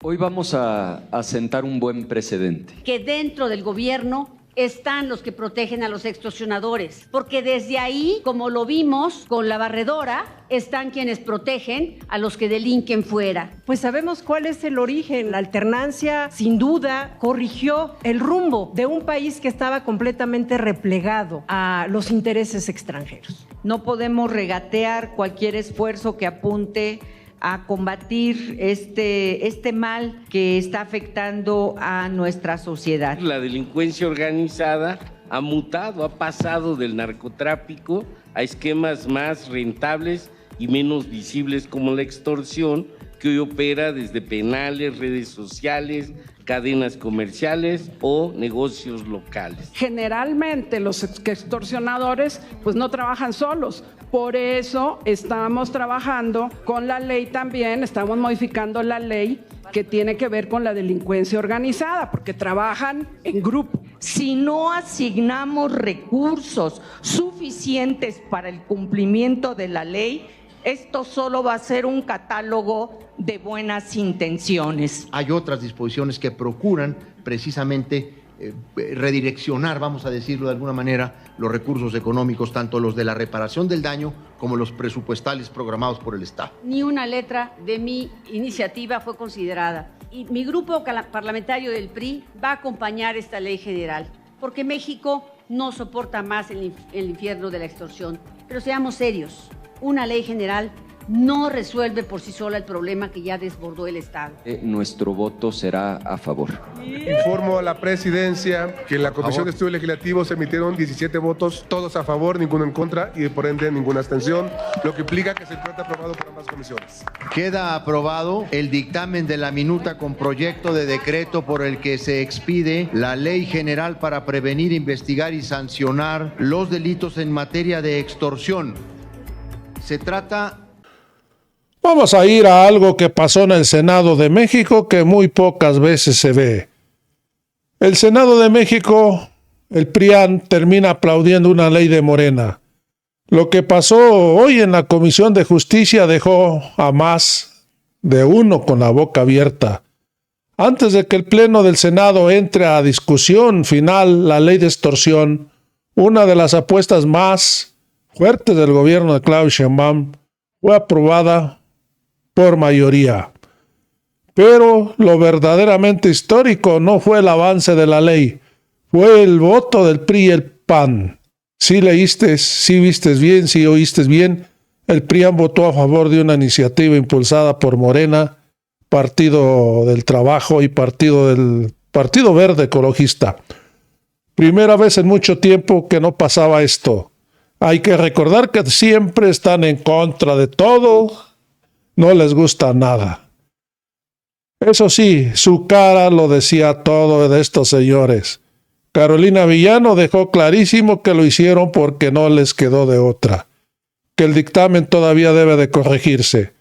Hoy vamos a sentar un buen precedente. Que dentro del gobierno están los que protegen a los extorsionadores, porque desde ahí, como lo vimos con la barredora, están quienes protegen a los que delinquen fuera. Pues sabemos cuál es el origen. La alternancia, sin duda, corrigió el rumbo de un país que estaba completamente replegado a los intereses extranjeros. No podemos regatear cualquier esfuerzo que apunte a combatir este mal que está afectando a nuestra sociedad. La delincuencia organizada ha mutado, ha pasado del narcotráfico a esquemas más rentables y menos visibles como la extorsión, que hoy opera desde penales, redes sociales, cadenas comerciales o negocios locales. Generalmente los extorsionadores pues no trabajan solos, por eso estamos trabajando con la ley también, estamos modificando la ley que tiene que ver con la delincuencia organizada, porque trabajan en grupo. Si no asignamos recursos suficientes para el cumplimiento de la ley, esto solo va a ser un catálogo de buenas intenciones. Hay otras disposiciones que procuran precisamente redireccionar, vamos a decirlo de alguna manera, los recursos económicos, tanto los de la reparación del daño como los presupuestales programados por el Estado. Ni una letra de mi iniciativa fue considerada. Y mi grupo parlamentario del PRI va a acompañar esta ley general, porque México no soporta más el infierno de la extorsión. Pero seamos serios. Una ley general no resuelve por sí sola el problema que ya desbordó el Estado. Nuestro voto será a favor. Informo a la presidencia que en la Comisión de Estudios Legislativos se emitieron 17 votos, todos a favor, ninguno en contra y por ende ninguna abstención, lo que implica que se encuentra aprobado por ambas comisiones. Queda aprobado el dictamen de la minuta con proyecto de decreto por el que se expide la Ley General para prevenir, investigar y sancionar los delitos en materia de extorsión. Se trata... Vamos a ir a algo que pasó en el Senado de México que muy pocas veces se ve. El Senado de México, el PRIAN, termina aplaudiendo una ley de Morena. Lo que pasó hoy en la Comisión de Justicia dejó a más de uno con la boca abierta. Antes de que el Pleno del Senado entre a discusión final la ley de extorsión, una de las apuestas más fuertes del gobierno de Claudia Sheinbaum, fue aprobada por mayoría. Pero lo verdaderamente histórico no fue el avance de la ley, fue el voto del PRI y el PAN. Si leíste, si vistes bien, si oíste bien, el PRIAN votó a favor de una iniciativa impulsada por Morena, Partido del Trabajo y Partido Verde Ecologista. Primera vez en mucho tiempo que no pasaba esto. Hay que recordar que siempre están en contra de todo, no les gusta nada. Eso sí, su cara lo decía todo de estos señores. Carolina Villano dejó clarísimo que lo hicieron porque no les quedó de otra, que el dictamen todavía debe de corregirse,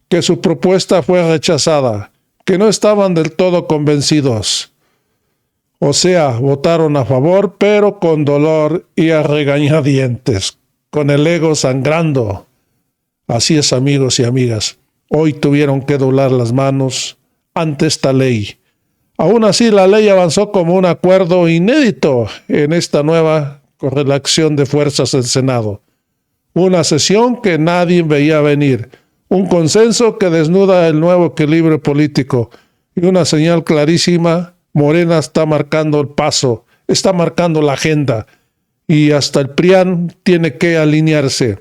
que su propuesta fue rechazada, que no estaban del todo convencidos. O sea, votaron a favor, pero con dolor y a regañadientes, con el ego sangrando. Así es, amigos y amigas. Hoy tuvieron que doblar las manos ante esta ley. Aún así, la ley avanzó como un acuerdo inédito en esta nueva correlación de fuerzas del Senado. Una sesión que nadie veía venir. Un consenso que desnuda el nuevo equilibrio político. Y una señal clarísima. Morena está marcando el paso, está marcando la agenda y hasta el PRIAN tiene que alinearse.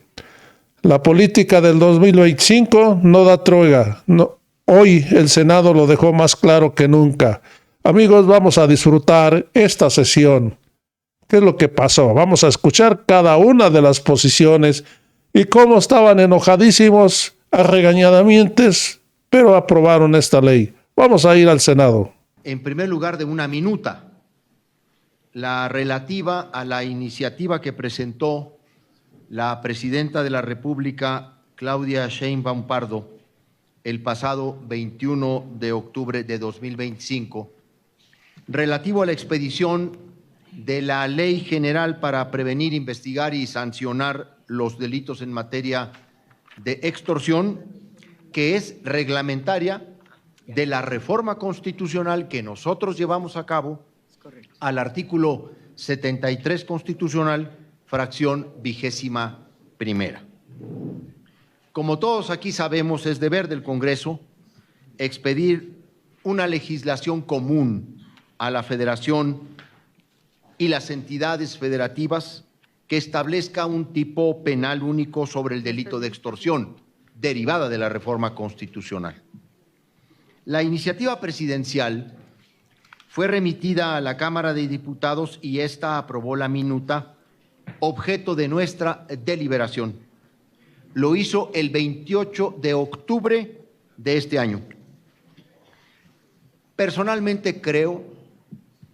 La política del 2025 no da tregua. Hoy el Senado lo dejó más claro que nunca. Amigos, vamos a disfrutar esta sesión. ¿Qué es lo que pasó? Vamos a escuchar cada una de las posiciones y cómo estaban enojadísimos, a regañadientes, pero aprobaron esta ley. Vamos a ir al Senado. En primer lugar, de una minuta, la relativa a la iniciativa que presentó la presidenta de la República, Claudia Sheinbaum Pardo, el pasado 21 de octubre de 2025, relativo a la expedición de la Ley General para prevenir, investigar y sancionar los delitos en materia de extorsión, que es reglamentaria de la reforma constitucional que nosotros llevamos a cabo al artículo 73 constitucional, fracción 21ª. Como todos aquí sabemos, es deber del Congreso expedir una legislación común a la Federación y las entidades federativas que establezca un tipo penal único sobre el delito de extorsión, derivada de la reforma constitucional. La iniciativa presidencial fue remitida a la Cámara de Diputados y ésta aprobó la minuta objeto de nuestra deliberación. Lo hizo el 28 de octubre de este año. Personalmente creo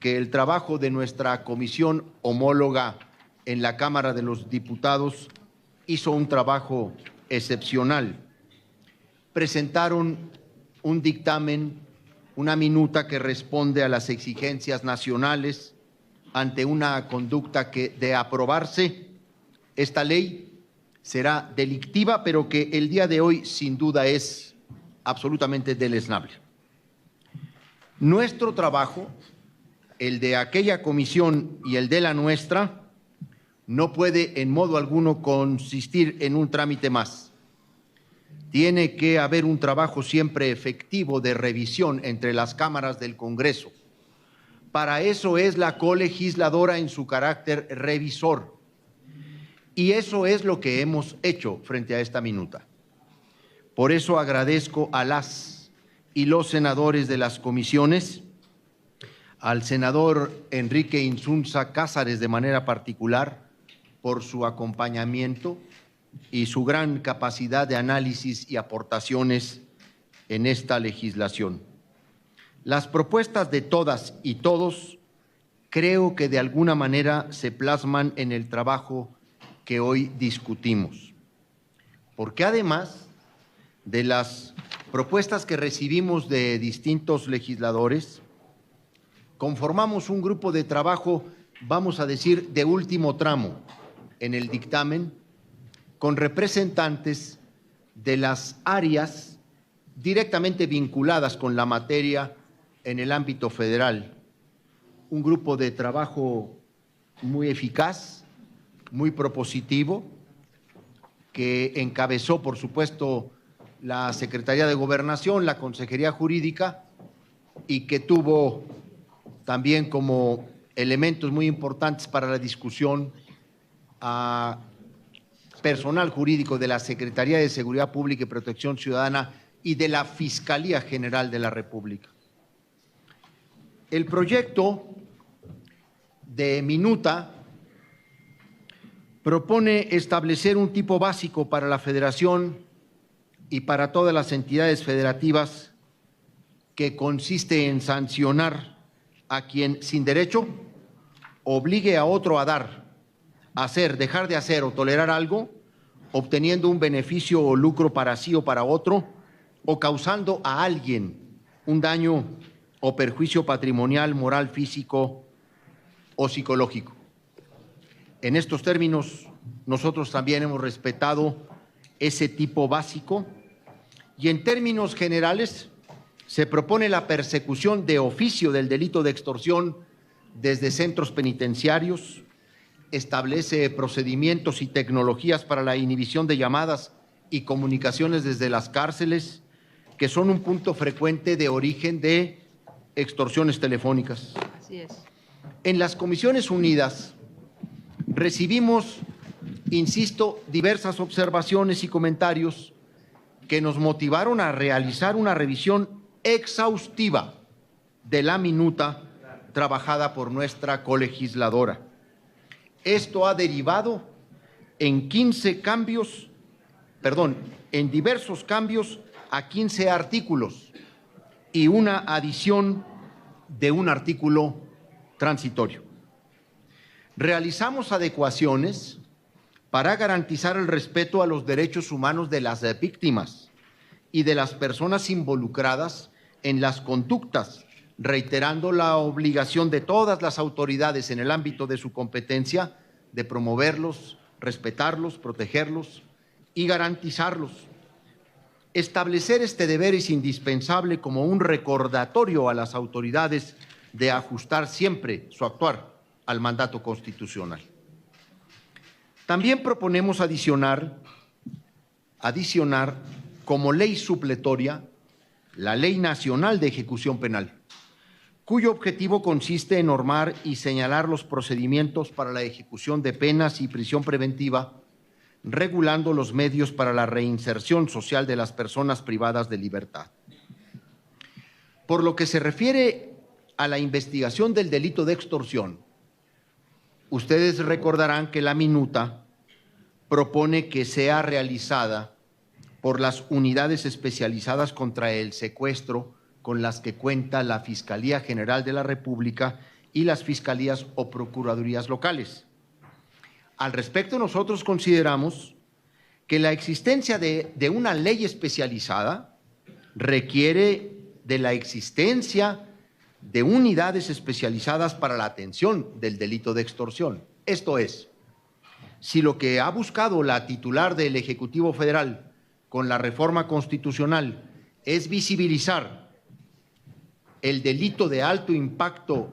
que el trabajo de nuestra comisión homóloga en la Cámara de los Diputados hizo un trabajo excepcional. Presentaron un dictamen, una minuta que responde a las exigencias nacionales ante una conducta que, de aprobarse, esta ley será delictiva, pero que el día de hoy sin duda es absolutamente deleznable. Nuestro trabajo, el de aquella comisión y el de la nuestra, no puede en modo alguno consistir en un trámite más. Tiene que haber un trabajo siempre efectivo de revisión entre las cámaras del Congreso. Para eso es la colegisladora en su carácter revisor. Y eso es lo que hemos hecho frente a esta minuta. Por eso agradezco a las y los senadores de las comisiones, al senador Enrique Insunza Cázares de manera particular, por su acompañamiento y su gran capacidad de análisis y aportaciones en esta legislación. Las propuestas de todas y todos creo que de alguna manera se plasman en el trabajo que hoy discutimos, porque además de las propuestas que recibimos de distintos legisladores, conformamos un grupo de trabajo, vamos a decir, de último tramo en el dictamen, con representantes de las áreas directamente vinculadas con la materia en el ámbito federal. Un grupo de trabajo muy eficaz, muy propositivo, que encabezó, por supuesto, la Secretaría de Gobernación, la Consejería Jurídica, y que tuvo también como elementos muy importantes para la discusión a personal jurídico de la Secretaría de Seguridad Pública y Protección Ciudadana y de la Fiscalía General de la República. El proyecto de minuta propone establecer un tipo básico para la Federación y para todas las entidades federativas que consiste en sancionar a quien sin derecho obligue a otro a dar, hacer, dejar de hacer o tolerar algo, obteniendo un beneficio o lucro para sí o para otro, o causando a alguien un daño o perjuicio patrimonial, moral, físico o psicológico. En estos términos, nosotros también hemos respetado ese tipo básico y en términos generales se propone la persecución de oficio del delito de extorsión desde centros penitenciarios, establece procedimientos y tecnologías para la inhibición de llamadas y comunicaciones desde las cárceles, que son un punto frecuente de origen de extorsiones telefónicas. Así es. En las Comisiones Unidas recibimos, insisto, diversas observaciones y comentarios que nos motivaron a realizar una revisión exhaustiva de la minuta trabajada por nuestra colegisladora. Esto ha derivado en en diversos cambios a 15 artículos y una adición de un artículo transitorio. Realizamos adecuaciones para garantizar el respeto a los derechos humanos de las víctimas y de las personas involucradas en las conductas, reiterando la obligación de todas las autoridades en el ámbito de su competencia de promoverlos, respetarlos, protegerlos y garantizarlos. Establecer este deber es indispensable como un recordatorio a las autoridades de ajustar siempre su actuar al mandato constitucional. También proponemos adicionar como ley supletoria la Ley Nacional de Ejecución Penal, cuyo objetivo consiste en normar y señalar los procedimientos para la ejecución de penas y prisión preventiva, regulando los medios para la reinserción social de las personas privadas de libertad. Por lo que se refiere a la investigación del delito de extorsión, ustedes recordarán que la minuta propone que sea realizada por las unidades especializadas contra el secuestro con las que cuenta la Fiscalía General de la República y las fiscalías o procuradurías locales. Al respecto, nosotros consideramos que la existencia de una ley especializada requiere de la existencia de unidades especializadas para la atención del delito de extorsión. Esto es, si lo que ha buscado la titular del Ejecutivo Federal con la reforma constitucional es visibilizar el delito de alto impacto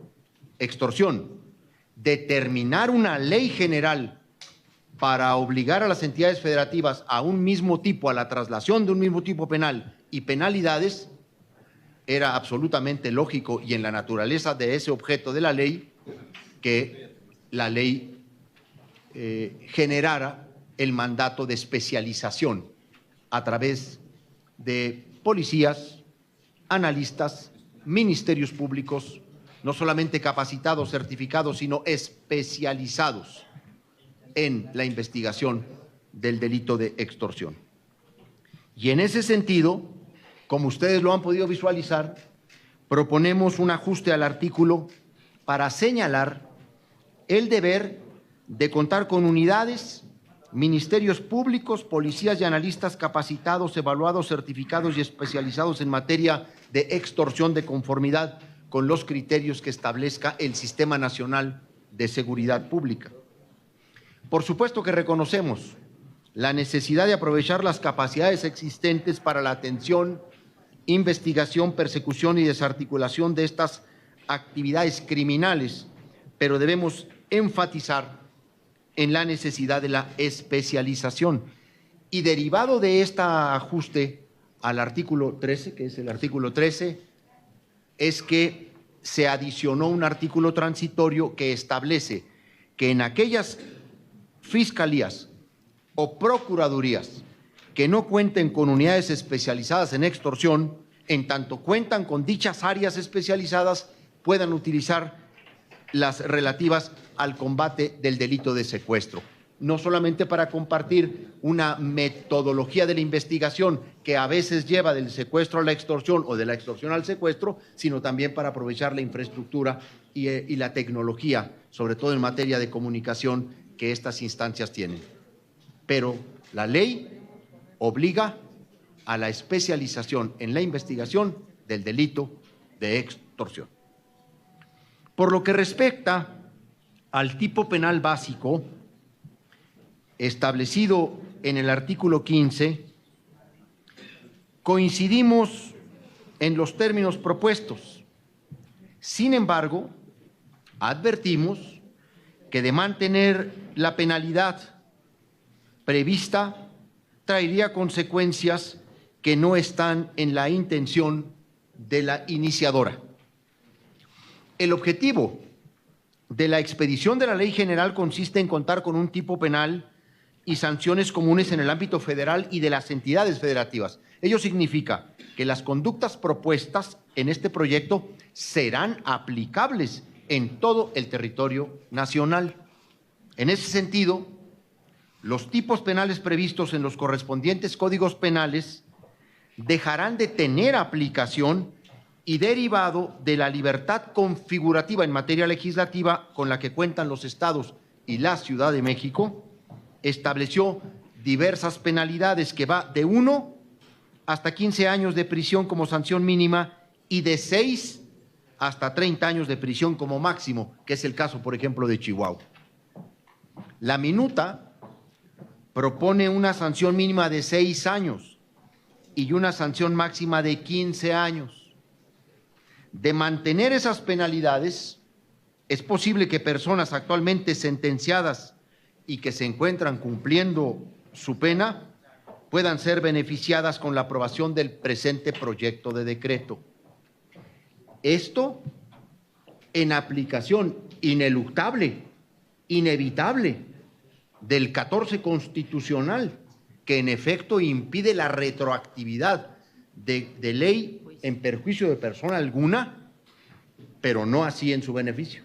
extorsión, determinar una ley general para obligar a las entidades federativas a un mismo tipo, a la traslación de un mismo tipo penal y penalidades, era absolutamente lógico y en la naturaleza de ese objeto de la ley que la ley generara el mandato de especialización a través de policías, analistas, ministerios públicos, no solamente capacitados, certificados, sino especializados en la investigación del delito de extorsión. Y en ese sentido, como ustedes lo han podido visualizar, proponemos un ajuste al artículo para señalar el deber de contar con unidades, ministerios públicos, policías y analistas capacitados, evaluados, certificados y especializados en materia de extorsión de conformidad con los criterios que establezca el Sistema Nacional de Seguridad Pública. Por supuesto que reconocemos la necesidad de aprovechar las capacidades existentes para la atención, investigación, persecución y desarticulación de estas actividades criminales, pero debemos enfatizar en la necesidad de la especialización. Y derivado de este ajuste al artículo 13, que es el artículo 13, es que se adicionó un artículo transitorio que establece que en aquellas fiscalías o procuradurías que no cuenten con unidades especializadas en extorsión, en tanto cuentan con dichas áreas especializadas, puedan utilizar las relativas al combate del delito de secuestro. No solamente para compartir una metodología de la investigación que a veces lleva del secuestro a la extorsión o de la extorsión al secuestro, sino también para aprovechar la infraestructura y la tecnología, sobre todo en materia de comunicación, que estas instancias tienen. Pero la ley obliga a la especialización en la investigación del delito de extorsión. Por lo que respecta al tipo penal básico establecido en el artículo 15, coincidimos en los términos propuestos. Sin embargo, advertimos que de mantener la penalidad prevista traería consecuencias que no están en la intención de la iniciadora. El objetivo de la expedición de la Ley General consiste en contar con un tipo penal y sanciones comunes en el ámbito federal y de las entidades federativas. Ello significa que las conductas propuestas en este proyecto serán aplicables en todo el territorio nacional. En ese sentido, los tipos penales previstos en los correspondientes códigos penales dejarán de tener aplicación y derivado de la libertad configurativa en materia legislativa con la que cuentan los estados y la Ciudad de México, estableció diversas penalidades que va de 1 hasta 15 años de prisión como sanción mínima y de 6 hasta 30 años de prisión como máximo, que es el caso, por ejemplo, de Chihuahua. La minuta propone una sanción mínima de 6 años y una sanción máxima de 15 años. De mantener esas penalidades, es posible que personas actualmente sentenciadas y que se encuentran cumpliendo su pena puedan ser beneficiadas con la aprobación del presente proyecto de decreto. Esto en aplicación ineluctable, inevitable del 14 constitucional, que en efecto impide la retroactividad de ley en perjuicio de persona alguna, pero no así en su beneficio.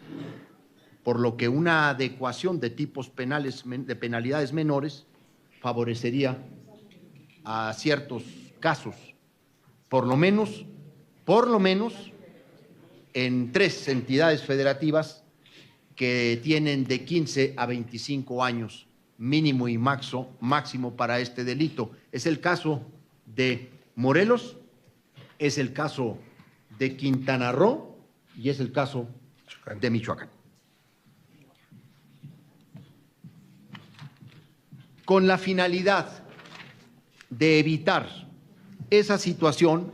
Por lo que una adecuación de tipos penales, de penalidades menores, favorecería a ciertos casos, por lo menos en 3 entidades federativas que tienen de 15 a 25 años mínimo y máximo para este delito. Es el caso de Morelos, es el caso de Quintana Roo y es el caso de Michoacán. Con la finalidad de evitar esa situación,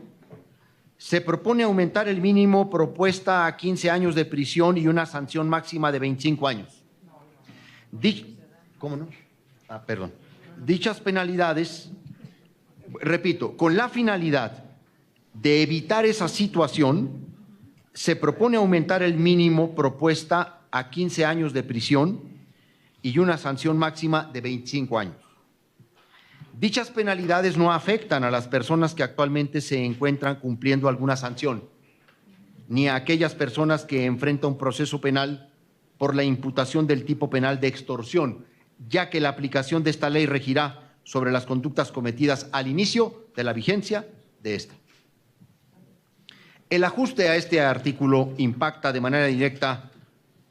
se propone aumentar el mínimo propuesta a 15 años de prisión y una sanción máxima de 25 años. ¿Cómo no? Perdón. Dichas penalidades, repito, con la finalidad de evitar esa situación, se propone aumentar el mínimo propuesta a 15 años de prisión y una sanción máxima de 25 años. Dichas penalidades no afectan a las personas que actualmente se encuentran cumpliendo alguna sanción, ni a aquellas personas que enfrentan un proceso penal por la imputación del tipo penal de extorsión, ya que la aplicación de esta ley regirá sobre las conductas cometidas al inicio de la vigencia de esta. El ajuste a este artículo impacta de manera directa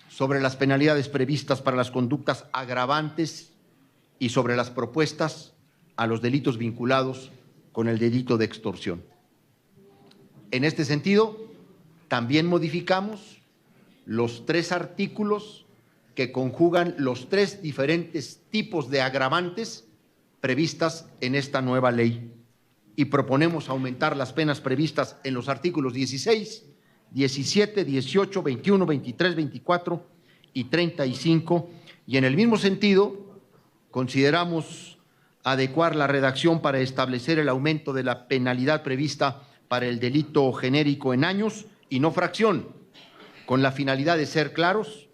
sobre las penalidades previstas para las conductas agravantes y sobre las propuestas a los delitos vinculados con el delito de extorsión. En este sentido, también modificamos los 3 artículos que conjugan los 3 diferentes tipos de agravantes previstas en esta nueva ley y proponemos aumentar las penas previstas en los artículos 16, 17, 18, 21, 23, 24 y 35, y en el mismo sentido consideramos adecuar la redacción para establecer el aumento de la penalidad prevista para el delito genérico en años y no fracción, con la finalidad de ser claros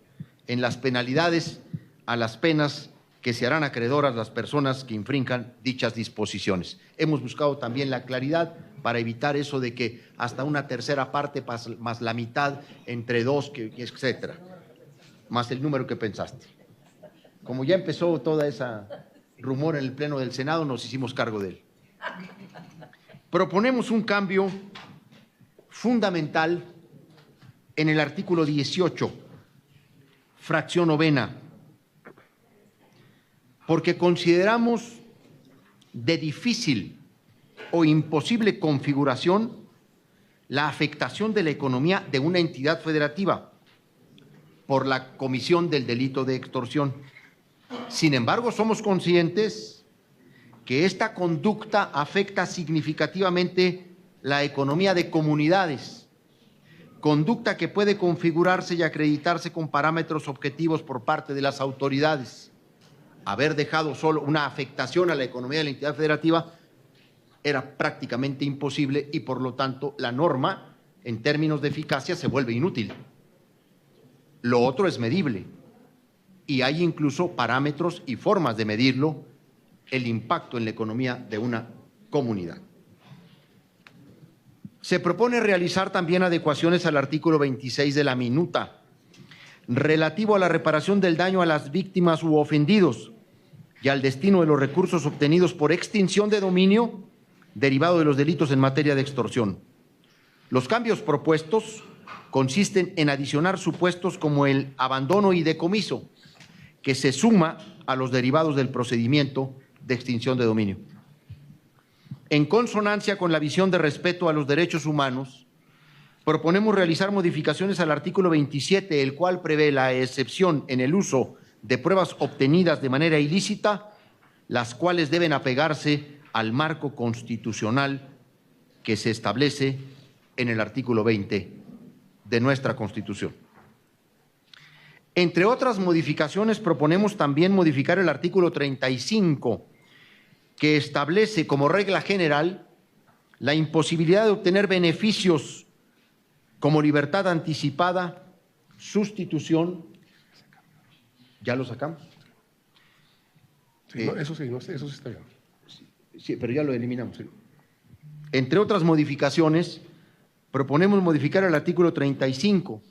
en las penalidades a las penas que se harán acreedoras las personas que infrinjan dichas disposiciones. Hemos buscado también la claridad para evitar eso de que hasta una tercera parte más la mitad entre 2, etcétera, más el número que pensaste. Como ya empezó toda esa rumor en el Pleno del Senado, nos hicimos cargo de él. Proponemos un cambio fundamental en el artículo 18, fracción 9ª, porque consideramos de difícil o imposible configuración la afectación de la economía de una entidad federativa por la comisión del delito de extorsión. Sin embargo, somos conscientes que esta conducta afecta significativamente la economía de comunidades, conducta que puede configurarse y acreditarse con parámetros objetivos por parte de las autoridades. Haber dejado solo una afectación a la economía de la entidad federativa era prácticamente imposible y, por lo tanto, la norma, en términos de eficacia, se vuelve inútil. Lo otro es medible. Y hay incluso parámetros y formas de medirlo, el impacto en la economía de una comunidad. Se propone realizar también adecuaciones al artículo 26 de la minuta, relativo a la reparación del daño a las víctimas u ofendidos y al destino de los recursos obtenidos por extinción de dominio derivado de los delitos en materia de extorsión. Los cambios propuestos consisten en adicionar supuestos como el abandono y decomiso, que se suma a los derivados del procedimiento de extinción de dominio. En consonancia con la visión de respeto a los derechos humanos, proponemos realizar modificaciones al artículo 27, el cual prevé la excepción en el uso de pruebas obtenidas de manera ilícita, las cuales deben apegarse al marco constitucional que se establece en el artículo 20 de nuestra Constitución. Entre otras modificaciones, proponemos también modificar el artículo 35, que establece como regla general la imposibilidad de obtener beneficios como libertad anticipada, sustitución. ¿Ya lo sacamos? Sí, no, eso sí está bien. Sí, pero ya lo eliminamos. Sí. Entre otras modificaciones, proponemos modificar el artículo 35.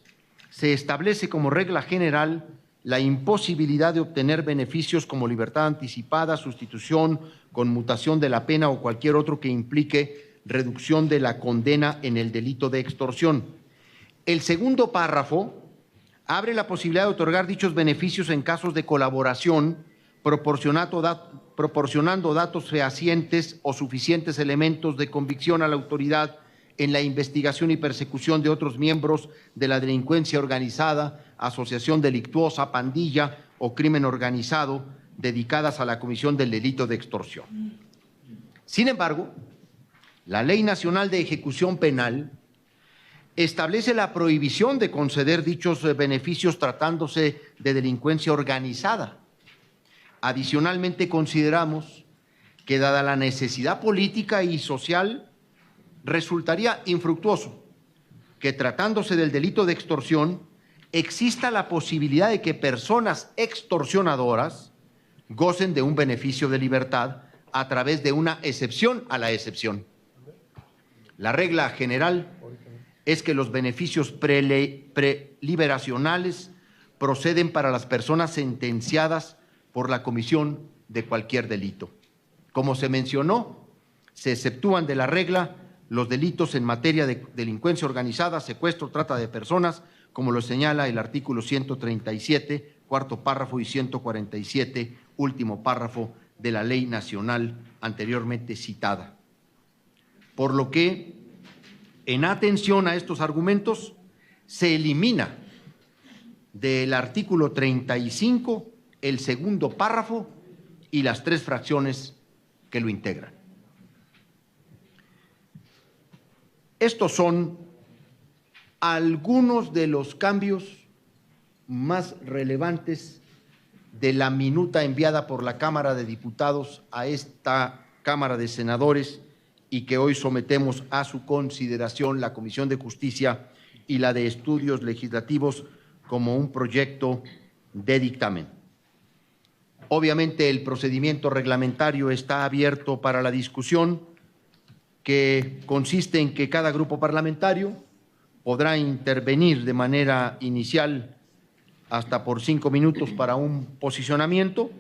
Se establece como regla general la imposibilidad de obtener beneficios como libertad anticipada, sustitución, conmutación de la pena o cualquier otro que implique reducción de la condena en el delito de extorsión. El segundo párrafo abre la posibilidad de otorgar dichos beneficios en casos de colaboración, proporcionando datos fehacientes o suficientes elementos de convicción a la autoridad en la investigación y persecución de otros miembros de la delincuencia organizada, asociación delictuosa, pandilla o crimen organizado dedicadas a la comisión del delito de extorsión. Sin embargo, la Ley Nacional de Ejecución Penal establece la prohibición de conceder dichos beneficios tratándose de delincuencia organizada. Adicionalmente, consideramos que, dada la necesidad política y social, resultaría infructuoso que, tratándose del delito de extorsión, exista la posibilidad de que personas extorsionadoras gocen de un beneficio de libertad a través de una excepción a la excepción. La regla general es que los beneficios preliberacionales proceden para las personas sentenciadas por la comisión de cualquier delito. Como se mencionó, se exceptúan de la regla los delitos en materia de delincuencia organizada, secuestro, trata de personas, como lo señala el artículo 137, cuarto párrafo, y 147, último párrafo de la Ley Nacional anteriormente citada. Por lo que, en atención a estos argumentos, se elimina del artículo 35 el segundo párrafo y las 3 fracciones que lo integran. Estos son algunos de los cambios más relevantes de la minuta enviada por la Cámara de Diputados a esta Cámara de Senadores y que hoy sometemos a su consideración la Comisión de Justicia y la de Estudios Legislativos como un proyecto de dictamen. Obviamente, el procedimiento reglamentario está abierto para la discusión, que consiste en que cada grupo parlamentario podrá intervenir de manera inicial hasta por 5 minutos para un posicionamiento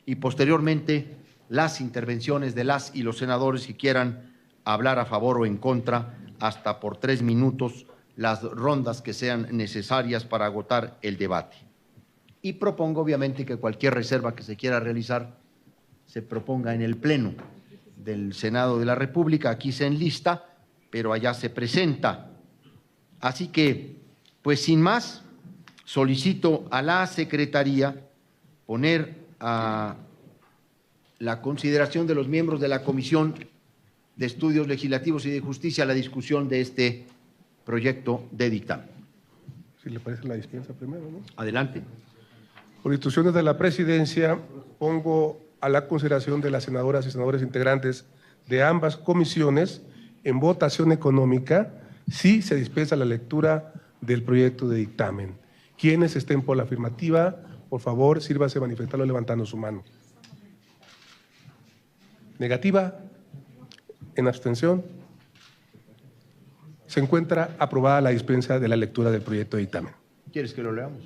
y posteriormente las intervenciones de las y los senadores que quieran hablar a favor o en contra hasta por 3 minutos, las rondas que sean necesarias para agotar el debate. Y propongo obviamente que cualquier reserva que se quiera realizar se proponga en el Pleno del Senado de la República. Aquí se enlista, pero allá se presenta. Así que, pues sin más, solicito a la Secretaría poner a la consideración de los miembros de la Comisión de Estudios Legislativos y de Justicia la discusión de este proyecto de dictamen. Si le parece, la dispensa primero, ¿no? Adelante. Por instrucciones de la Presidencia, pongo a la consideración de las senadoras y senadores integrantes de ambas comisiones en votación económica si se dispensa la lectura del proyecto de dictamen. Quienes estén por la afirmativa, por favor, sírvase manifestarlo levantando su mano. Negativa, en abstención. Se encuentra aprobada la dispensa de la lectura del proyecto de dictamen. ¿Quieres que lo leamos?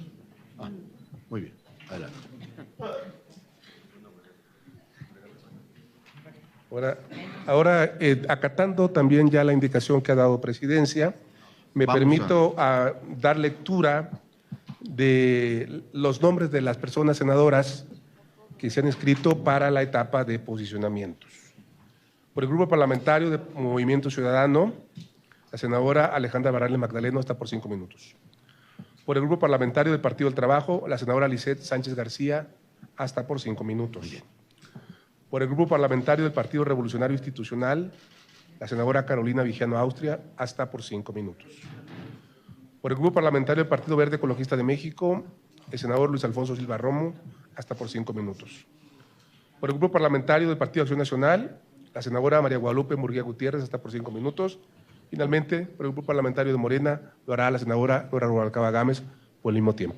Muy bien, adelante. Ahora, acatando también ya la indicación que ha dado Presidencia, me permito dar lectura de los nombres de las personas senadoras que se han inscrito para la etapa de posicionamientos. Por el Grupo Parlamentario de Movimiento Ciudadano, la senadora Alejandra Barrales Magdaleno está por 5 minutos. Por el Grupo Parlamentario del Partido del Trabajo, la senadora Lisette Sánchez García hasta por 5 minutos. Por el Grupo Parlamentario del Partido Revolucionario Institucional, la senadora Carolina Vigiano Austria, hasta por 5 minutos. Por el Grupo Parlamentario del Partido Verde Ecologista de México, el senador Luis Alfonso Silva Romo, hasta por 5 minutos. Por el Grupo Parlamentario del Partido Acción Nacional, la senadora María Guadalupe Murguía Gutiérrez, hasta por 5 minutos. Finalmente, por el Grupo Parlamentario de Morena, lo hará la senadora Nora Rubalcaba Gámez por el mismo tiempo.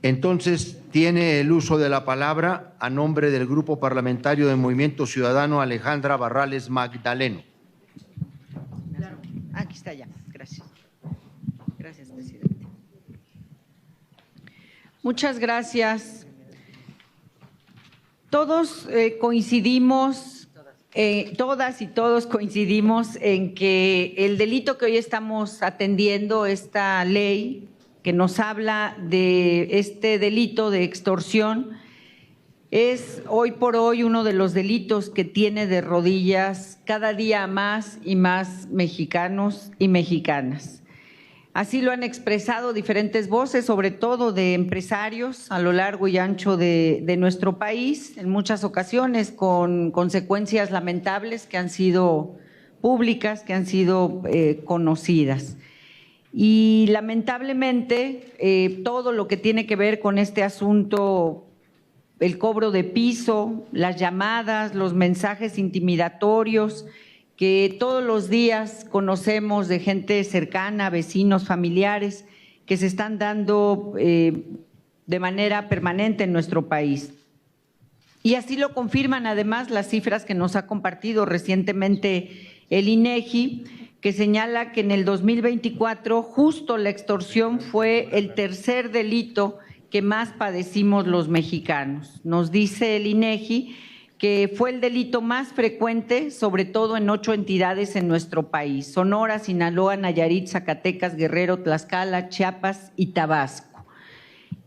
Entonces, tiene el uso de la palabra a nombre del Grupo Parlamentario del Movimiento Ciudadano Alejandra Barrales Magdaleno. Claro. Aquí está ya. Gracias. Gracias, presidente. Muchas gracias. Todos coincidimos, todas y todos coincidimos en que el delito que hoy estamos atendiendo, esta ley que nos habla de este delito de extorsión, es hoy por hoy uno de los delitos que tiene de rodillas cada día más y más mexicanos y mexicanas. Así lo han expresado diferentes voces, sobre todo de empresarios a lo largo y ancho de nuestro país, en muchas ocasiones con consecuencias lamentables que han sido públicas, que han sido conocidas. Y lamentablemente todo lo que tiene que ver con este asunto, el cobro de piso, las llamadas, los mensajes intimidatorios que todos los días conocemos de gente cercana, vecinos, familiares, que se están dando de manera permanente en nuestro país. Y así lo confirman además las cifras que nos ha compartido recientemente el INEGI, que señala que en el 2024 justo la extorsión fue el tercer delito que más padecimos los mexicanos. Nos dice el INEGI que fue el delito más frecuente, sobre todo en 8 entidades en nuestro país: Sonora, Sinaloa, Nayarit, Zacatecas, Guerrero, Tlaxcala, Chiapas y Tabasco.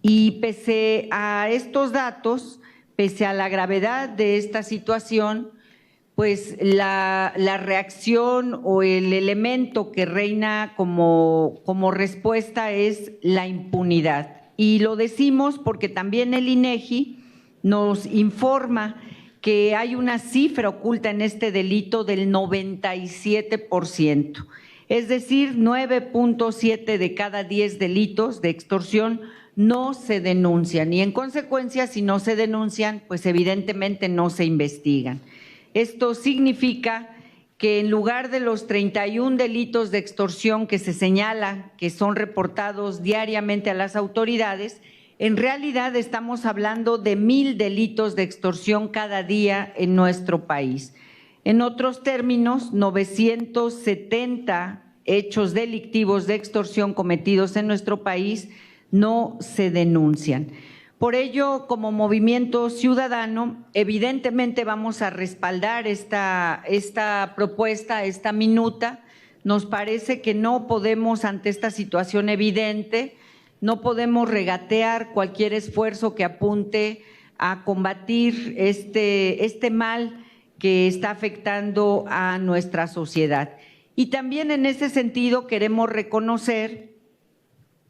Y pese a estos datos, pese a la gravedad de esta situación, pues la reacción o el elemento que reina como respuesta es la impunidad. Y lo decimos porque también el INEGI nos informa que hay una cifra oculta en este delito del 97%. Es decir, 9.7 de cada 10 delitos de extorsión no se denuncian y en consecuencia, si no se denuncian, pues evidentemente no se investigan. Esto significa que en lugar de los 31 delitos de extorsión que se señala que son reportados diariamente a las autoridades, en realidad estamos hablando de 1,000 delitos de extorsión cada día en nuestro país. En otros términos, 970 hechos delictivos de extorsión cometidos en nuestro país no se denuncian. Por ello, como Movimiento Ciudadano, evidentemente vamos a respaldar esta propuesta, esta minuta. Nos parece que no podemos, ante esta situación evidente, no podemos regatear cualquier esfuerzo que apunte a combatir este mal que está afectando a nuestra sociedad. Y también en ese sentido queremos reconocer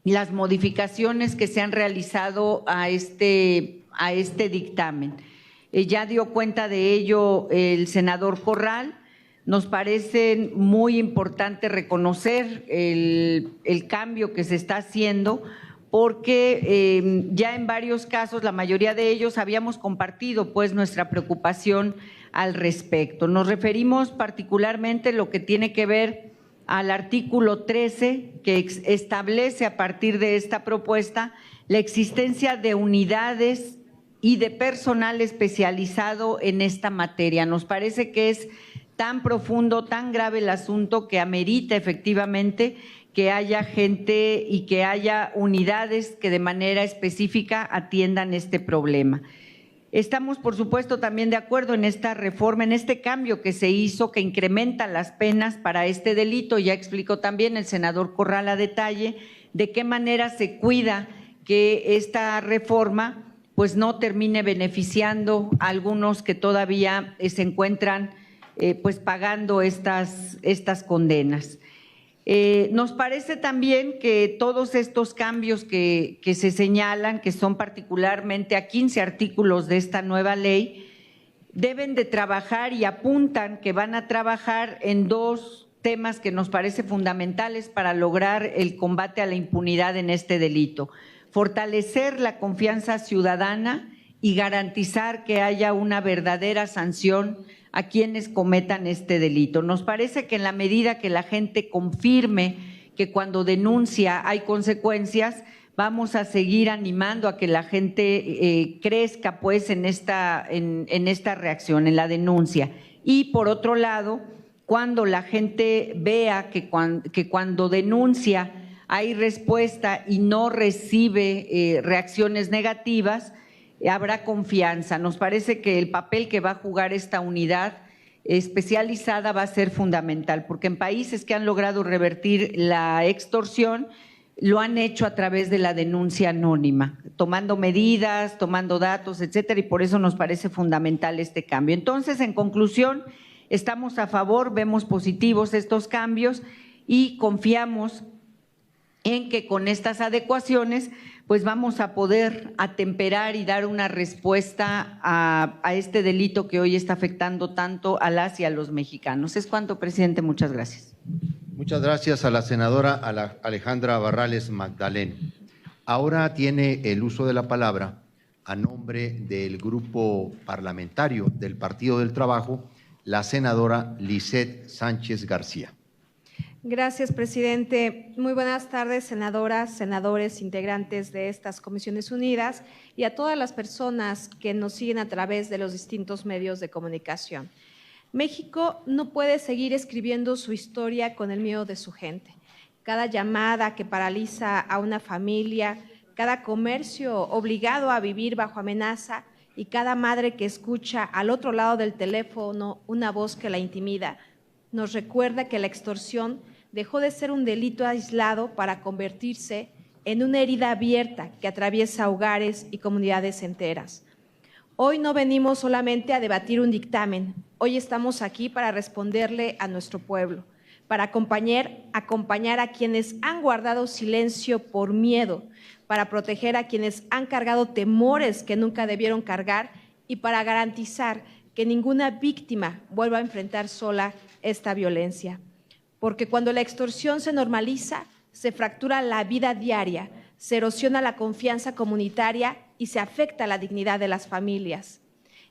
las modificaciones que se han realizado a este dictamen. Ya dio cuenta de ello el senador Corral. Nos parece muy importante reconocer el cambio que se está haciendo, porque ya en varios casos, la mayoría de ellos, habíamos compartido pues nuestra preocupación al respecto. Nos referimos particularmente a lo que tiene que ver al artículo 13, que establece a partir de esta propuesta la existencia de unidades y de personal especializado en esta materia. Nos parece que es tan profundo, tan grave el asunto que amerita efectivamente que haya gente y que haya unidades que de manera específica atiendan este problema. Estamos, por supuesto, también de acuerdo en esta reforma, en este cambio que se hizo, que incrementa las penas para este delito. Ya explicó también el senador Corral a detalle de qué manera se cuida que esta reforma pues no termine beneficiando a algunos que todavía se encuentran pues pagando estas condenas. Nos parece también que todos estos cambios que se señalan, que son particularmente a 15 artículos de esta nueva ley, deben de trabajar y apuntan que van a trabajar en dos temas que nos parece fundamentales para lograr el combate a la impunidad en este delito: fortalecer la confianza ciudadana y garantizar que haya una verdadera sanción a quienes cometan este delito. Nos parece que en la medida que la gente confirme que cuando denuncia hay consecuencias, vamos a seguir animando a que la gente crezca pues en esta reacción, en la denuncia. Y por otro lado, cuando la gente vea que cuando denuncia hay respuesta y no recibe reacciones negativas, habrá confianza. Nos parece que el papel que va a jugar esta unidad especializada va a ser fundamental, porque en países que han logrado revertir la extorsión lo han hecho a través de la denuncia anónima, tomando medidas, tomando datos, etcétera, y por eso nos parece fundamental este cambio. Entonces, en conclusión, estamos a favor, vemos positivos estos cambios y confiamos en que con estas adecuaciones pues vamos a poder atemperar y dar una respuesta a este delito que hoy está afectando tanto a las y a los mexicanos. Es cuanto, presidente. Muchas gracias. Muchas gracias a la senadora Alejandra Barrales Magdalén. Ahora tiene el uso de la palabra, a nombre del grupo parlamentario del Partido del Trabajo, la senadora Lisette Sánchez García. Gracias, presidente. Muy buenas tardes, senadoras, senadores, integrantes de estas Comisiones Unidas y a todas las personas que nos siguen a través de los distintos medios de comunicación. México no puede seguir escribiendo su historia con el miedo de su gente. Cada llamada que paraliza a una familia, cada comercio obligado a vivir bajo amenaza y cada madre que escucha al otro lado del teléfono una voz que la intimida, nos recuerda que la extorsión dejó de ser un delito aislado para convertirse en una herida abierta que atraviesa hogares y comunidades enteras. Hoy no venimos solamente a debatir un dictamen, hoy estamos aquí para responderle a nuestro pueblo, para acompañar a quienes han guardado silencio por miedo, para proteger a quienes han cargado temores que nunca debieron cargar y para garantizar que ninguna víctima vuelva a enfrentar sola esta violencia. Porque cuando la extorsión se normaliza, se fractura la vida diaria, se erosiona la confianza comunitaria y se afecta la dignidad de las familias.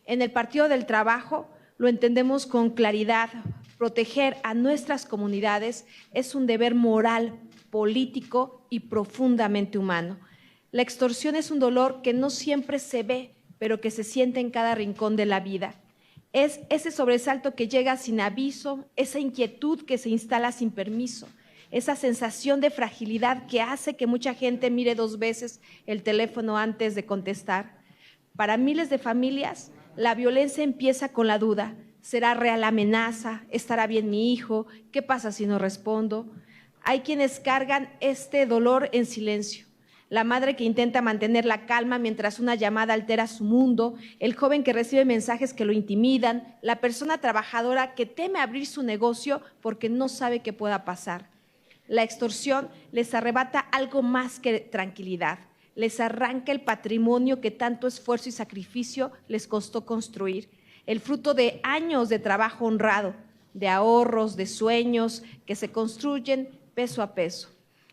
En el Partido del Trabajo lo entendemos con claridad. Proteger a nuestras comunidades es un deber moral, político y profundamente humano. La extorsión es un dolor que no siempre se ve, pero que se siente en cada rincón de la vida. Es ese sobresalto que llega sin aviso, esa inquietud que se instala sin permiso, esa sensación de fragilidad que hace que mucha gente mire 2 veces el teléfono antes de contestar. Para miles de familias, la violencia empieza con la duda. ¿Será real la amenaza? ¿Estará bien mi hijo? ¿Qué pasa si no respondo? Hay quienes cargan este dolor en silencio. La madre que intenta mantener la calma mientras una llamada altera su mundo, el joven que recibe mensajes que lo intimidan, la persona trabajadora que teme abrir su negocio porque no sabe qué pueda pasar. La extorsión les arrebata algo más que tranquilidad, les arranca el patrimonio que tanto esfuerzo y sacrificio les costó construir, el fruto de años de trabajo honrado, de ahorros, de sueños que se construyen peso a peso.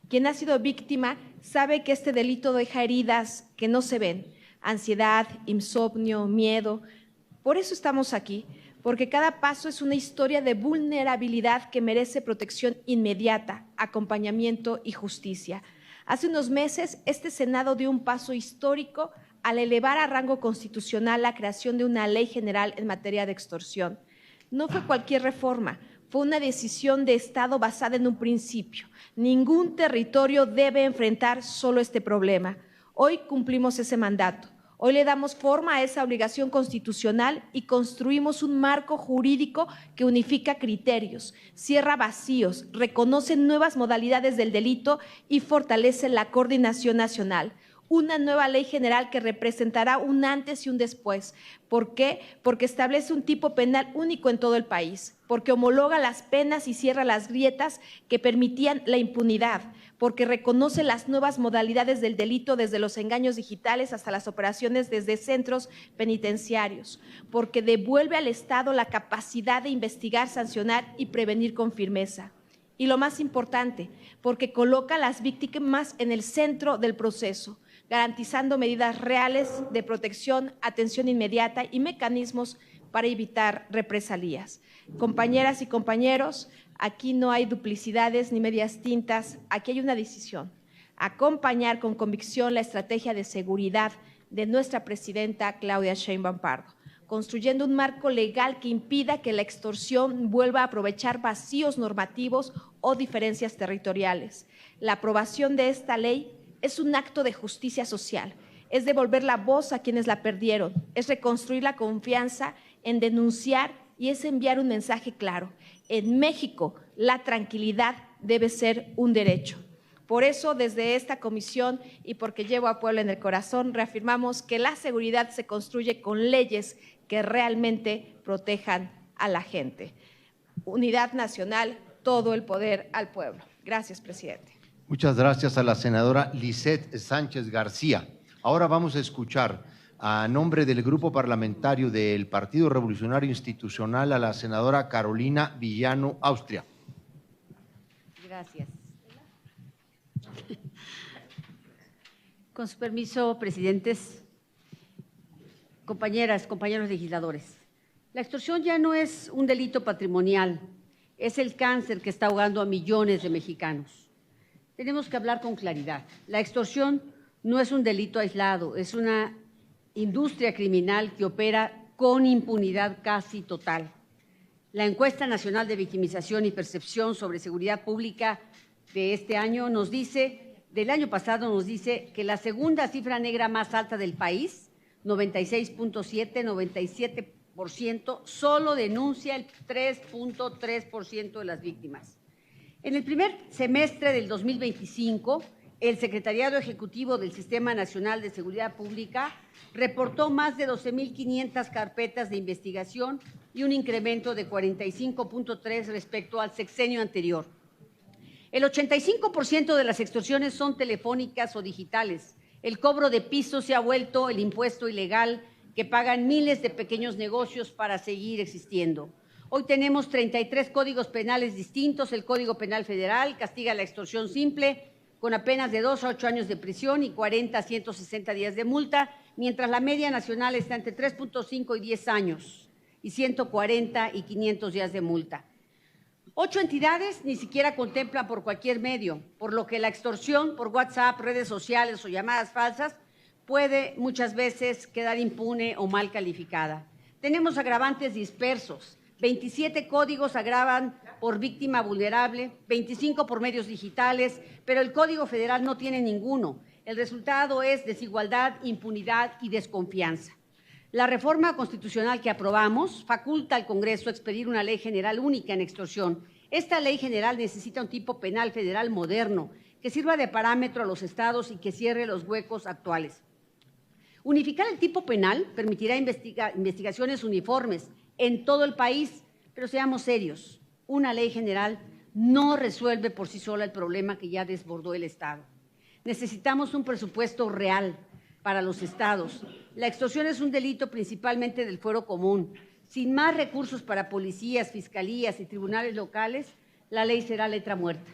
Quien ha sido víctima sabe que este delito deja heridas que no se ven, ansiedad, insomnio, miedo. Por eso estamos aquí, porque cada paso es una historia de vulnerabilidad que merece protección inmediata, acompañamiento y justicia. Hace unos meses, este Senado dio un paso histórico al elevar a rango constitucional la creación de una ley general en materia de extorsión. No fue cualquier reforma, fue una decisión de Estado basada en un principio. Ningún territorio debe enfrentar solo este problema. Hoy cumplimos ese mandato. Hoy le damos forma a esa obligación constitucional y construimos un marco jurídico que unifica criterios, cierra vacíos, reconoce nuevas modalidades del delito y fortalece la coordinación nacional. una nueva ley general que representará un antes y un después. ¿Por qué? Porque establece un tipo penal único en todo el país, porque homologa las penas y cierra las grietas que permitían la impunidad, porque reconoce las nuevas modalidades del delito desde los engaños digitales hasta las operaciones desde centros penitenciarios, porque devuelve al Estado la capacidad de investigar, sancionar y prevenir con firmeza. Y lo más importante, porque coloca a las víctimas en el centro del proceso, garantizando medidas reales de protección, atención inmediata y mecanismos para evitar represalias. Compañeras y compañeros, aquí no hay duplicidades ni medias tintas, aquí hay una decisión: acompañar con convicción la estrategia de seguridad de nuestra presidenta Claudia Sheinbaum Pardo, construyendo un marco legal que impida que la extorsión vuelva a aprovechar vacíos normativos o diferencias territoriales. La aprobación de esta ley es un acto de justicia social, es devolver la voz a quienes la perdieron, es reconstruir la confianza en denunciar y es enviar un mensaje claro: en México la tranquilidad debe ser un derecho. Por eso, desde esta comisión y porque llevo a Puebla en el corazón, reafirmamos que la seguridad se construye con leyes que realmente protejan a la gente. Unidad nacional, todo el poder al pueblo. Gracias, presidente. Muchas gracias a la senadora Lisette Sánchez García. Ahora vamos a escuchar a nombre del Grupo Parlamentario del Partido Revolucionario Institucional a la senadora Carolina Villano Austria. Gracias. Con su permiso, presidentes, compañeras, compañeros legisladores, la extorsión ya no es un delito patrimonial, es el cáncer que está ahogando a millones de mexicanos. Tenemos que hablar con claridad. La extorsión no es un delito aislado, es una industria criminal que opera con impunidad casi total. La encuesta nacional de victimización y percepción sobre seguridad pública de este año nos dice, del año pasado nos dice que la segunda cifra negra más alta del país, 96.7, 97%, solo denuncia el 3.3% de las víctimas. En el primer semestre del 2025, el Secretariado Ejecutivo del Sistema Nacional de Seguridad Pública reportó más de 12.500 carpetas de investigación y un incremento de 45.3 respecto al sexenio anterior. El 85% de las extorsiones son telefónicas o digitales. El cobro de piso se ha vuelto el impuesto ilegal que pagan miles de pequeños negocios para seguir existiendo. Hoy tenemos 33 códigos penales distintos. El Código Penal Federal castiga la extorsión simple con apenas de 2 a 8 años de prisión y 40 a 160 días de multa, mientras la media nacional está entre 3.5 y 10 años y 140 y 500 días de multa. 8 entidades ni siquiera contemplan por cualquier medio, por lo que la extorsión por WhatsApp, redes sociales o llamadas falsas puede muchas veces quedar impune o mal calificada. Tenemos agravantes dispersos. 27 códigos agravan por víctima vulnerable, 25 por medios digitales, pero el Código Federal no tiene ninguno. El resultado es desigualdad, impunidad y desconfianza. La reforma constitucional que aprobamos faculta al Congreso a expedir una ley general única en extorsión. Esta ley general necesita un tipo penal federal moderno que sirva de parámetro a los estados y que cierre los huecos actuales. Unificar el tipo penal permitirá investigaciones uniformes en todo el país, pero seamos serios, una ley general no resuelve por sí sola el problema que ya desbordó el Estado. Necesitamos un presupuesto real para los estados. La extorsión es un delito principalmente del fuero común. Sin más recursos para policías, fiscalías y tribunales locales, la ley será letra muerta.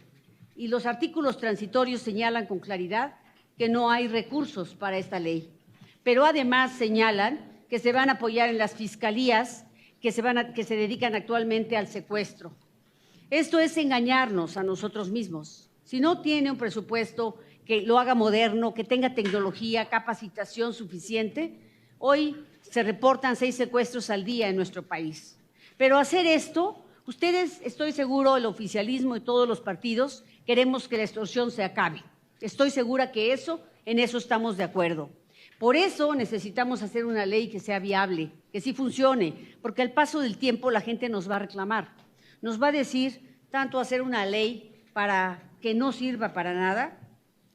Y los artículos transitorios señalan con claridad que no hay recursos para esta ley. Pero además señalan que se van a apoyar en las fiscalías que se dedican actualmente al secuestro. Esto es engañarnos a nosotros mismos. Si no tiene un presupuesto que lo haga moderno, que tenga tecnología, capacitación suficiente, hoy se reportan 6 secuestros al día en nuestro país. Pero hacer esto, ustedes, estoy seguro, el oficialismo y todos los partidos, queremos que la extorsión se acabe. Estoy segura que en eso estamos de acuerdo. Por eso necesitamos hacer una ley que sea viable, que sí funcione, porque al paso del tiempo la gente nos va a reclamar. Nos va a decir tanto hacer una ley para que no sirva para nada,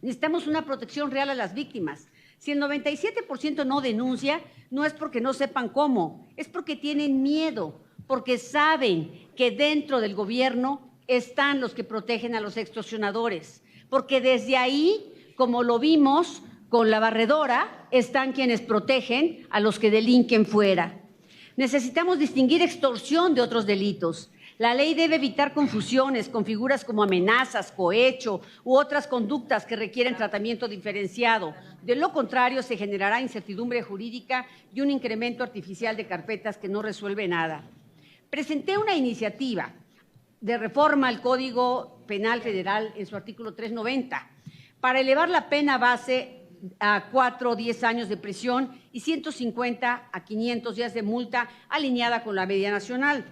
Necesitamos una protección real a las víctimas. Si el 97% no denuncia, no es porque no sepan cómo, es porque tienen miedo, porque saben que dentro del gobierno están los que protegen a los extorsionadores, porque desde ahí, como lo vimos con la barredora, están quienes protegen a los que delinquen fuera. Necesitamos distinguir extorsión de otros delitos. La ley debe evitar confusiones con figuras como amenazas, cohecho u otras conductas que requieren tratamiento diferenciado. De lo contrario, se generará incertidumbre jurídica y un incremento artificial de carpetas que no resuelve nada. Presenté una iniciativa de reforma al Código Penal Federal en su artículo 390 para elevar la pena base a 4 o 10 años de prisión y 150 a 500 días de multa alineada con la media nacional,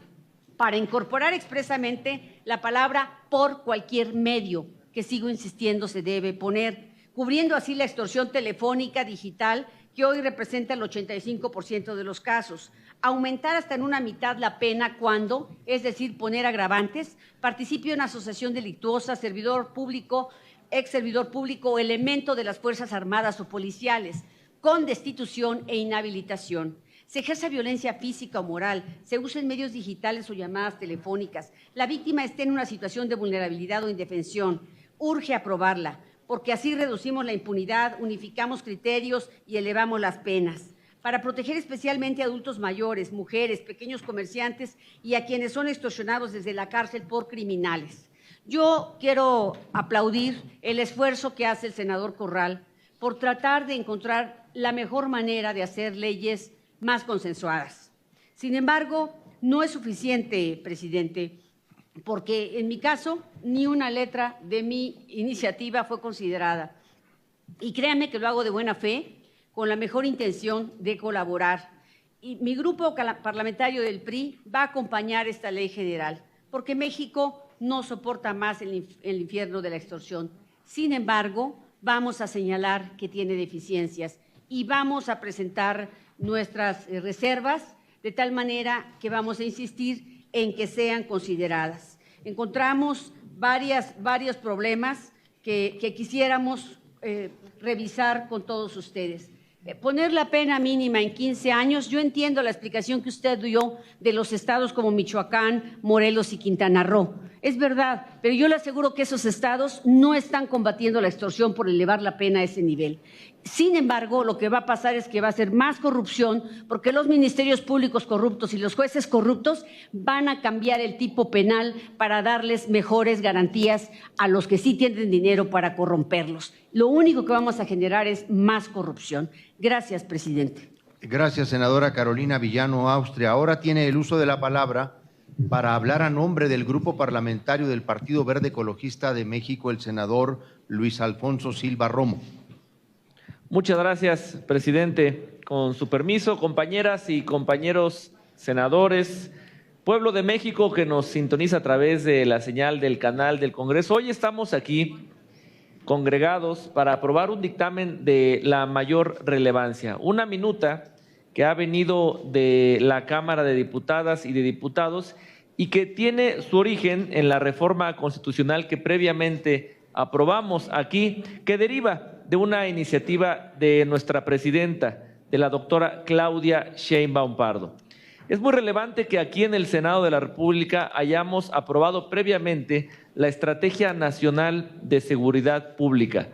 para incorporar expresamente la palabra por cualquier medio, que sigo insistiendo se debe poner, cubriendo así la extorsión telefónica digital que hoy representa el 85% de los casos. Aumentar hasta en una mitad la pena cuando, es decir, poner agravantes, participe en asociación delictuosa, servidor público, ex servidor público o elemento de las Fuerzas Armadas o policiales, con destitución e inhabilitación. Se ejerce violencia física o moral, se usen medios digitales o llamadas telefónicas, la víctima esté en una situación de vulnerabilidad o indefensión, urge aprobarla, porque así reducimos la impunidad, unificamos criterios y elevamos las penas. Para proteger especialmente a adultos mayores, mujeres, pequeños comerciantes y a quienes son extorsionados desde la cárcel por criminales. Yo quiero aplaudir el esfuerzo que hace el senador Corral por tratar de encontrar la mejor manera de hacer leyes más consensuadas. Sin embargo, no es suficiente, presidente, porque en mi caso ni una letra de mi iniciativa fue considerada. Y créanme que lo hago de buena fe, con la mejor intención de colaborar. Y mi grupo parlamentario del PRI va a acompañar esta ley general, porque México no soporta más el infierno de la extorsión. Sin embargo, vamos a señalar que tiene deficiencias y vamos a presentar nuestras reservas, de tal manera que vamos a insistir en que sean consideradas. Encontramos varios problemas que quisiéramos revisar con todos ustedes. Poner la pena mínima en 15 años, yo entiendo la explicación que usted dio de los estados como Michoacán, Morelos y Quintana Roo. Es verdad, pero yo le aseguro que esos estados no están combatiendo la extorsión por elevar la pena a ese nivel. Sin embargo, lo que va a pasar es que va a ser más corrupción, porque los ministerios públicos corruptos y los jueces corruptos van a cambiar el tipo penal para darles mejores garantías a los que sí tienen dinero para corromperlos. Lo único que vamos a generar es más corrupción. Gracias, presidente. Gracias, senadora Carolina Villano Austria. Ahora tiene el uso de la palabra para hablar a nombre del Grupo Parlamentario del Partido Verde Ecologista de México, el senador Luis Alfonso Silva Romo. Muchas gracias, presidente. Con su permiso, compañeras y compañeros senadores, pueblo de México que nos sintoniza a través de la señal del canal del Congreso, hoy estamos aquí congregados para aprobar un dictamen de la mayor relevancia, una minuta que ha venido de la Cámara de Diputadas y de Diputados y que tiene su origen en la reforma constitucional que previamente aprobamos aquí, que deriva de una iniciativa de nuestra presidenta, de la doctora Claudia Sheinbaum Pardo. Es muy relevante que aquí en el Senado de la República hayamos aprobado previamente la Estrategia Nacional de Seguridad Pública,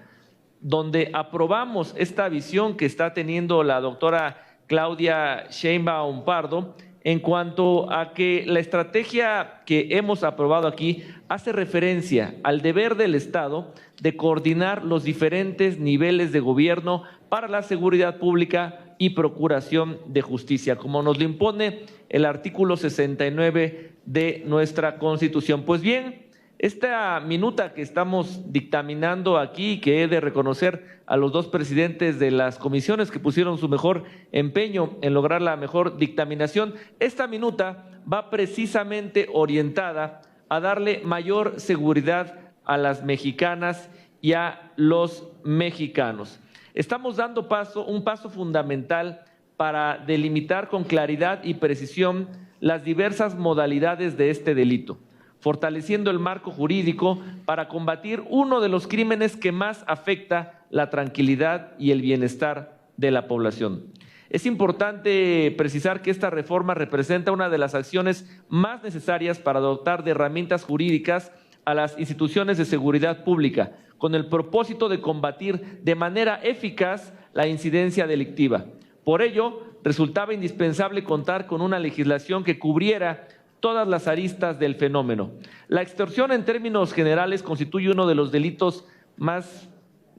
donde aprobamos esta visión que está teniendo la doctora Claudia Sheinbaum Pardo en cuanto a que la estrategia que hemos aprobado aquí hace referencia al deber del Estado de coordinar los diferentes niveles de gobierno para la seguridad pública y procuración de justicia, como nos lo impone el artículo 69 de nuestra Constitución. Pues bien, esta minuta que estamos dictaminando aquí, que he de reconocer a los dos presidentes de las comisiones que pusieron su mejor empeño en lograr la mejor dictaminación, esta minuta va precisamente orientada a darle mayor seguridad a las mexicanas y a los mexicanos. Estamos dando un paso fundamental para delimitar con claridad y precisión las diversas modalidades de este delito. fortaleciendo el marco jurídico para combatir uno de los crímenes que más afecta la tranquilidad y el bienestar de la población. Es importante precisar que esta reforma representa una de las acciones más necesarias para dotar de herramientas jurídicas a las instituciones de seguridad pública, con el propósito de combatir de manera eficaz la incidencia delictiva. Por ello, resultaba indispensable contar con una legislación que cubriera todas las aristas del fenómeno. La extorsión, en términos generales, constituye uno de los delitos más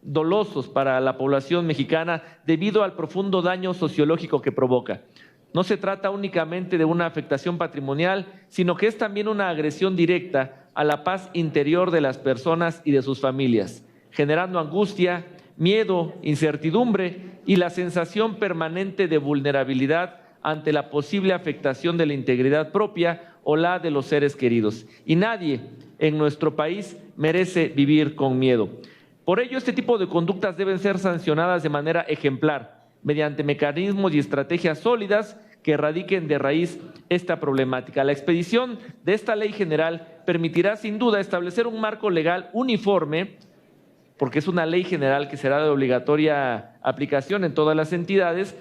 dolosos para la población mexicana debido al profundo daño sociológico que provoca. No se trata únicamente de una afectación patrimonial, sino que es también una agresión directa a la paz interior de las personas y de sus familias, generando angustia, miedo, incertidumbre y la sensación permanente de vulnerabilidad ante la posible afectación de la integridad propia o la de los seres queridos. Y nadie en nuestro país merece vivir con miedo. Por ello, este tipo de conductas deben ser sancionadas de manera ejemplar, mediante mecanismos y estrategias sólidas que erradiquen de raíz esta problemática. La expedición de esta ley general permitirá sin duda establecer un marco legal uniforme, porque es una ley general que será de obligatoria aplicación en todas las entidades,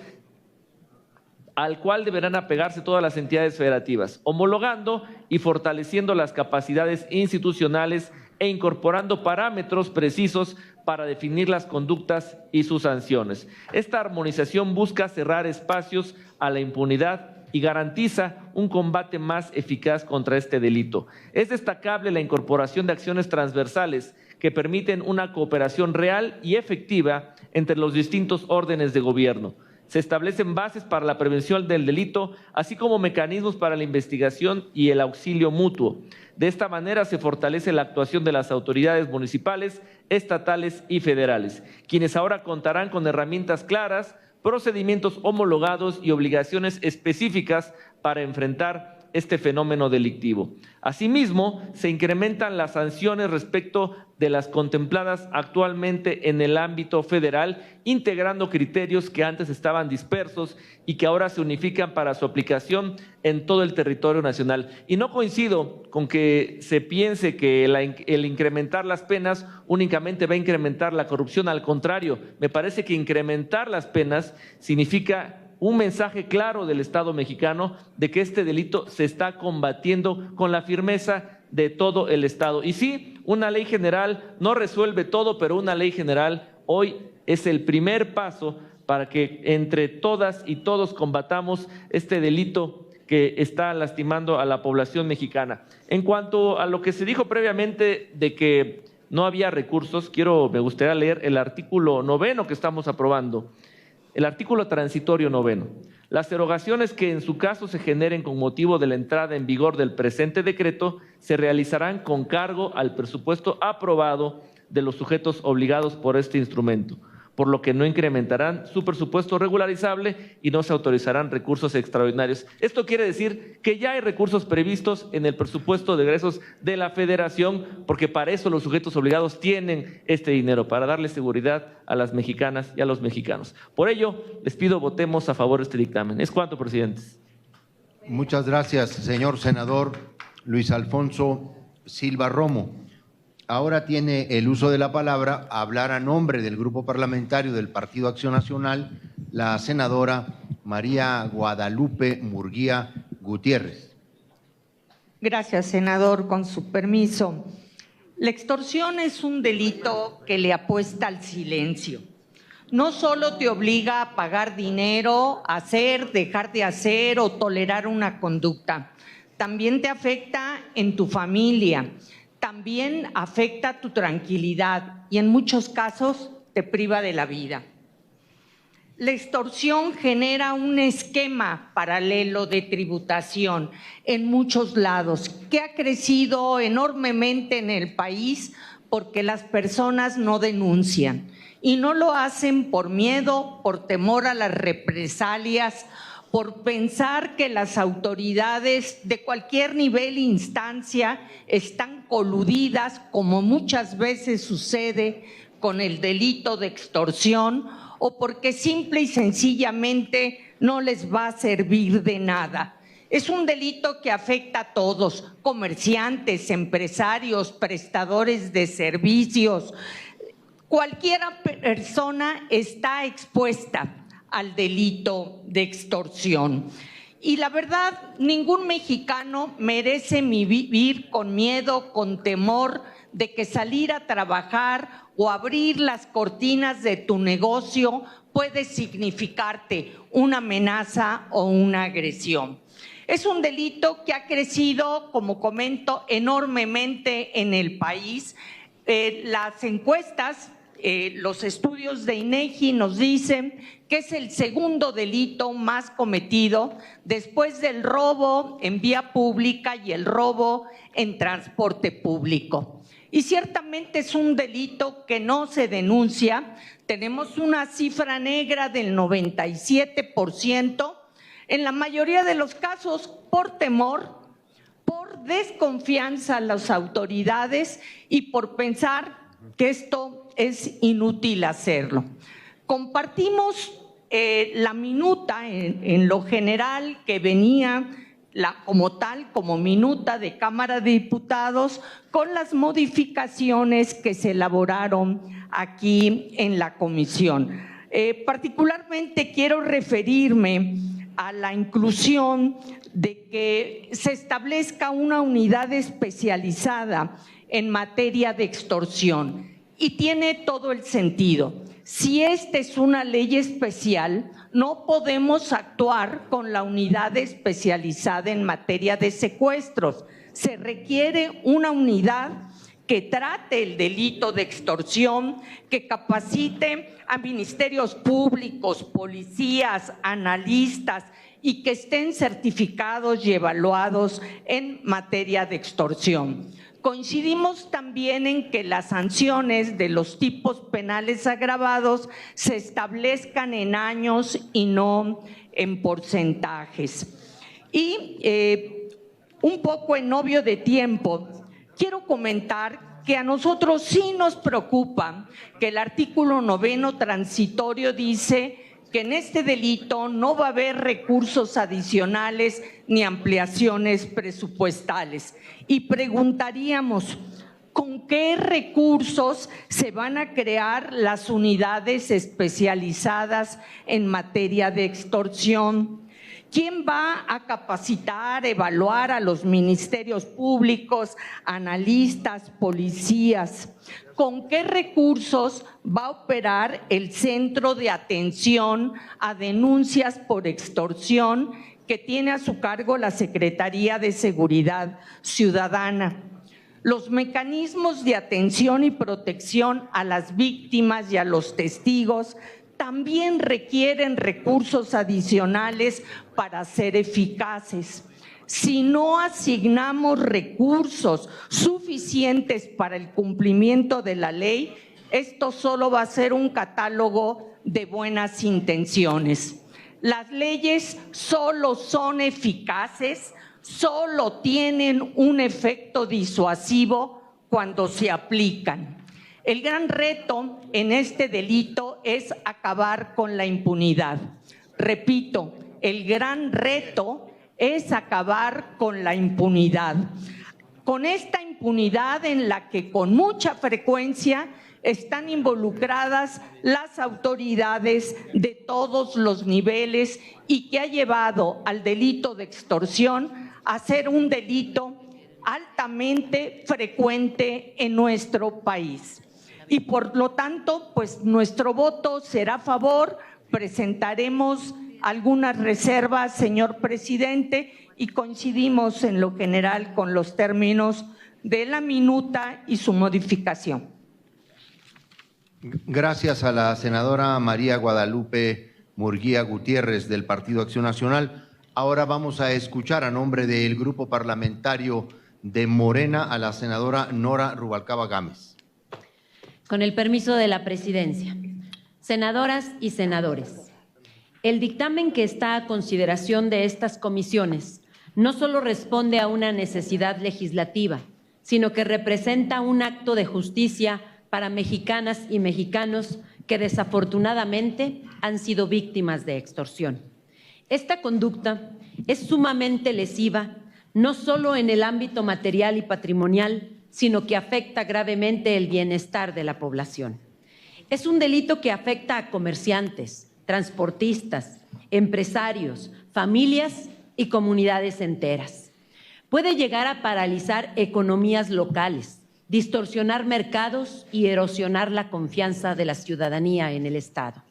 al cual deberán apegarse todas las entidades federativas, homologando y fortaleciendo las capacidades institucionales e incorporando parámetros precisos para definir las conductas y sus sanciones. Esta armonización busca cerrar espacios a la impunidad y garantiza un combate más eficaz contra este delito. Es destacable la incorporación de acciones transversales que permiten una cooperación real y efectiva entre los distintos órdenes de gobierno. Se establecen bases para la prevención del delito, así como mecanismos para la investigación y el auxilio mutuo. De esta manera se fortalece la actuación de las autoridades municipales, estatales y federales, quienes ahora contarán con herramientas claras, procedimientos homologados y obligaciones específicas para enfrentar este fenómeno delictivo. Asimismo, se incrementan las sanciones respecto de las contempladas actualmente en el ámbito federal, integrando criterios que antes estaban dispersos y que ahora se unifican para su aplicación en todo el territorio nacional. Y no coincido con que se piense que el incrementar las penas únicamente va a incrementar la corrupción. Al contrario, me parece que incrementar las penas significa un mensaje claro del Estado mexicano de que este delito se está combatiendo con la firmeza de todo el Estado. Y sí, una ley general no resuelve todo, pero una ley general hoy es el primer paso para que entre todas y todos combatamos este delito que está lastimando a la población mexicana. En cuanto a lo que se dijo previamente de que no había recursos, me gustaría leer el artículo 9 que estamos aprobando. El artículo transitorio 9. Las erogaciones que en su caso se generen con motivo de la entrada en vigor del presente decreto se realizarán con cargo al presupuesto aprobado de los sujetos obligados por este instrumento, por lo que no incrementarán su presupuesto regularizable y no se autorizarán recursos extraordinarios. Esto quiere decir que ya hay recursos previstos en el presupuesto de egresos de la Federación, porque para eso los sujetos obligados tienen este dinero, para darle seguridad a las mexicanas y a los mexicanos. Por ello, les pido votemos a favor de este dictamen. Es cuanto, presidentes. Muchas gracias, señor senador Luis Alfonso Silva Romo. Ahora tiene el uso de la palabra a hablar a nombre del Grupo Parlamentario del Partido Acción Nacional la senadora María Guadalupe Murguía Gutiérrez. Gracias, senador. Con su permiso. La extorsión es un delito que le apuesta al silencio. No solo te obliga a pagar dinero, hacer, dejar de hacer o tolerar una conducta. También te afecta en tu familia. También afecta tu tranquilidad y en muchos casos te priva de la vida. La extorsión genera un esquema paralelo de tributación en muchos lados que ha crecido enormemente en el país porque las personas no denuncian y no lo hacen por miedo, por temor a las represalias, por pensar que las autoridades de cualquier nivel e instancia están coludidas, como muchas veces sucede con el delito de extorsión, o porque simple y sencillamente no les va a servir de nada. Es un delito que afecta a todos, comerciantes, empresarios, prestadores de servicios. Cualquier persona está expuesta al delito de extorsión. Y la verdad, ningún mexicano merece vivir con miedo, con temor de que salir a trabajar o abrir las cortinas de tu negocio puede significarte una amenaza o una agresión. Es un delito que ha crecido, como comento, enormemente en el país. Las encuestas, los estudios de INEGI nos dicen que es el segundo delito más cometido después del robo en vía pública y el robo en transporte público. Y ciertamente es un delito que no se denuncia. Tenemos una cifra negra del 97%, en la mayoría de los casos por temor, por desconfianza a las autoridades y por pensar que esto es inútil hacerlo. Compartimos la minuta en lo general que venía como minuta de Cámara de Diputados con las modificaciones que se elaboraron aquí en la comisión. Particularmente quiero referirme a la inclusión de que se establezca una unidad especializada en materia de extorsión. Y tiene todo el sentido. Si esta es una ley especial, no podemos actuar con la unidad especializada en materia de secuestros. Se requiere una unidad que trate el delito de extorsión, que capacite a ministerios públicos, policías, analistas y que estén certificados y evaluados en materia de extorsión. Coincidimos también en que las sanciones de los tipos penales agravados se establezcan en años y no en porcentajes. Y un poco en obvio de tiempo, quiero comentar que a nosotros sí nos preocupa que el artículo 9 transitorio dice que en este delito no va a haber recursos adicionales ni ampliaciones presupuestales. Y preguntaríamos, ¿con qué recursos se van a crear las unidades especializadas en materia de extorsión? ¿Quién va a capacitar, evaluar a los ministerios públicos, analistas, policías? ¿Con qué recursos va a operar el Centro de Atención a Denuncias por Extorsión que tiene a su cargo la Secretaría de Seguridad Ciudadana? Los mecanismos de atención y protección a las víctimas y a los testigos también requieren recursos adicionales para ser eficaces. Si no asignamos recursos suficientes para el cumplimiento de la ley, esto solo va a ser un catálogo de buenas intenciones. Las leyes solo son eficaces, solo tienen un efecto disuasivo cuando se aplican. El gran reto en este delito es acabar con la impunidad. Repito, el gran reto es acabar con la impunidad. Con esta impunidad en la que con mucha frecuencia están involucradas las autoridades de todos los niveles y que ha llevado al delito de extorsión a ser un delito altamente frecuente en nuestro país. Y por lo tanto, pues nuestro voto será a favor. Presentaremos algunas reservas, señor presidente, y coincidimos en lo general con los términos de la minuta y su modificación. Gracias a la senadora María Guadalupe Murguía Gutiérrez del Partido Acción Nacional. Ahora vamos a escuchar a nombre del Grupo Parlamentario de Morena a la senadora Nora Rubalcaba Gámez. Con el permiso de la presidencia. Senadoras y senadores, el dictamen que está a consideración de estas comisiones no solo responde a una necesidad legislativa, sino que representa un acto de justicia para mexicanas y mexicanos que desafortunadamente han sido víctimas de extorsión. Esta conducta es sumamente lesiva, no solo en el ámbito material y patrimonial, sino que afecta gravemente el bienestar de la población. Es un delito que afecta a comerciantes, transportistas, empresarios, familias y comunidades enteras. Puede llegar a paralizar economías locales, distorsionar mercados y erosionar la confianza de la ciudadanía en el Estado.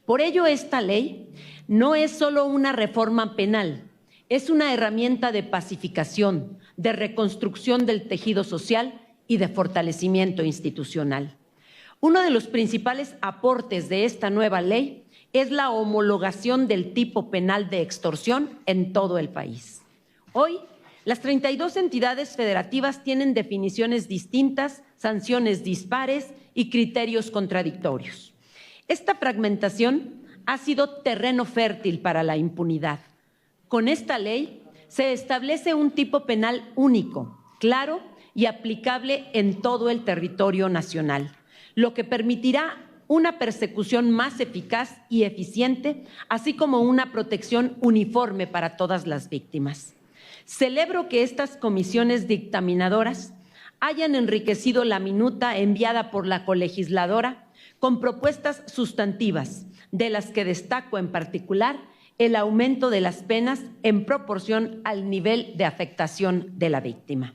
Por ello, esta ley no es solo una reforma penal, es una herramienta de pacificación, de reconstrucción del tejido social y de fortalecimiento institucional. Uno de los principales aportes de esta nueva ley es la homologación del tipo penal de extorsión en todo el país. Hoy, las 32 entidades federativas tienen definiciones distintas, sanciones dispares y criterios contradictorios. Esta fragmentación ha sido terreno fértil para la impunidad. Con esta ley se establece un tipo penal único, claro y aplicable en todo el territorio nacional, lo que permitirá una persecución más eficaz y eficiente, así como una protección uniforme para todas las víctimas. Celebro que estas comisiones dictaminadoras hayan enriquecido la minuta enviada por la colegisladora con propuestas sustantivas, de las que destaco en particular el aumento de las penas en proporción al nivel de afectación de la víctima.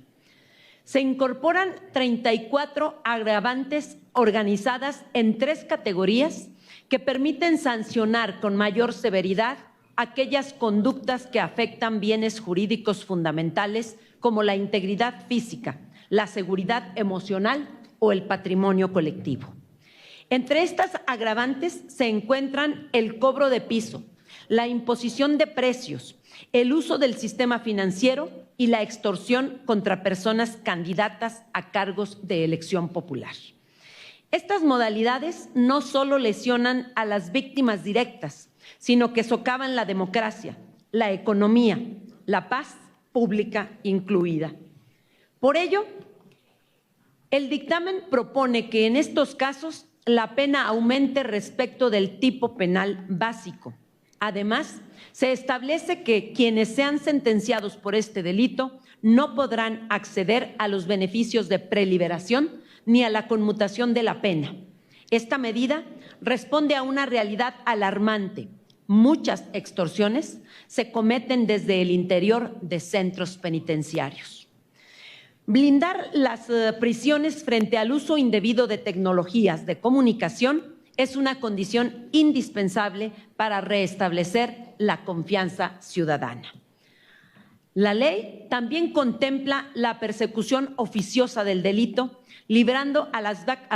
Se incorporan 34 agravantes organizadas en 3 categorías que permiten sancionar con mayor severidad aquellas conductas que afectan bienes jurídicos fundamentales como la integridad física, la seguridad emocional o el patrimonio colectivo. Entre estas agravantes se encuentran el cobro de piso, la imposición de precios, el uso del sistema financiero y la extorsión contra personas candidatas a cargos de elección popular. Estas modalidades no solo lesionan a las víctimas directas, sino que socavan la democracia, la economía, la paz pública incluida. Por ello, el dictamen propone que en estos casos la pena aumente respecto del tipo penal básico. Además, se establece que quienes sean sentenciados por este delito no podrán acceder a los beneficios de preliberación ni a la conmutación de la pena. Esta medida responde a una realidad alarmante. Muchas extorsiones se cometen desde el interior de centros penitenciarios. Blindar las prisiones frente al uso indebido de tecnologías de comunicación es una condición indispensable para restablecer la confianza ciudadana. La ley también contempla la persecución oficiosa del delito, librando a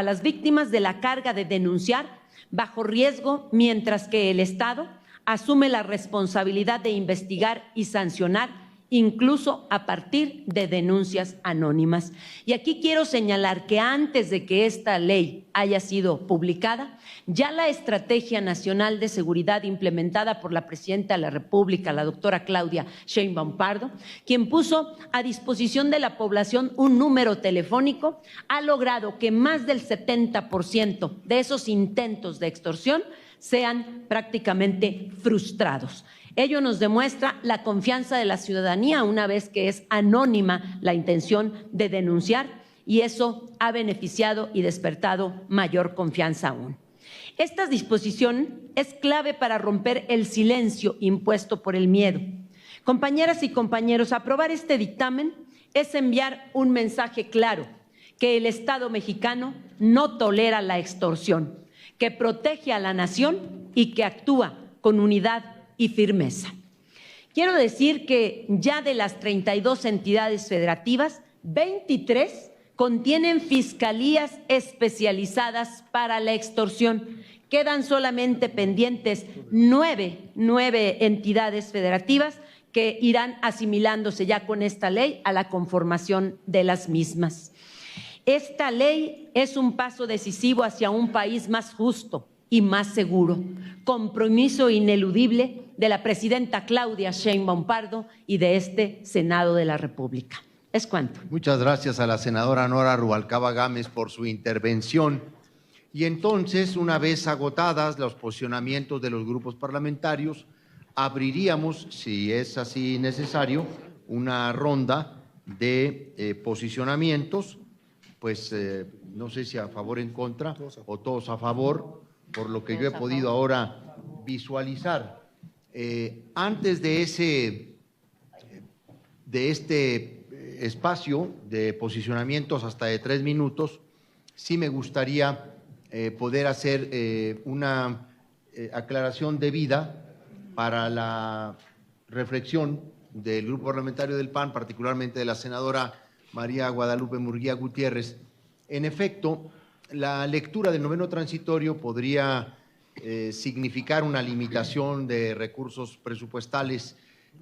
las víctimas de la carga de denunciar bajo riesgo, mientras que el Estado asume la responsabilidad de investigar y sancionar, incluso a partir de denuncias anónimas. Y aquí quiero señalar que antes de que esta ley haya sido publicada, ya la Estrategia Nacional de Seguridad implementada por la Presidenta de la República, la doctora Claudia Sheinbaum Pardo, quien puso a disposición de la población un número telefónico, ha logrado que más del 70% de esos intentos de extorsión sean prácticamente frustrados. Ello nos demuestra la confianza de la ciudadanía una vez que es anónima la intención de denunciar, y eso ha beneficiado y despertado mayor confianza aún. Esta disposición es clave para romper el silencio impuesto por el miedo. Compañeras y compañeros, aprobar este dictamen es enviar un mensaje claro, que el Estado mexicano no tolera la extorsión, que protege a la nación y que actúa con unidad y firmeza. Quiero decir que ya de las 32 entidades federativas, 23 contienen fiscalías especializadas para la extorsión. Quedan solamente pendientes 9 entidades federativas que irán asimilándose ya con esta ley a la conformación de las mismas. Esta ley es un paso decisivo hacia un país más justo y más seguro, compromiso ineludible de la presidenta Claudia Sheinbaum Pardo y de este Senado de la República. Es cuanto. Muchas gracias a la senadora Nora Rubalcaba Gámez por su intervención. Y entonces, una vez agotadas los posicionamientos de los grupos parlamentarios, abriríamos, si es así necesario, una ronda de posicionamientos, pues no sé si a favor o en contra, o todos a favor, por lo que yo he podido ahora visualizar. Antes de este espacio de posicionamientos hasta de 3 minutos, sí me gustaría poder hacer una aclaración debida para la reflexión del Grupo Parlamentario del PAN, particularmente de la senadora María Guadalupe Murguía Gutiérrez. En efecto, la lectura del noveno transitorio podría significar una limitación de recursos presupuestales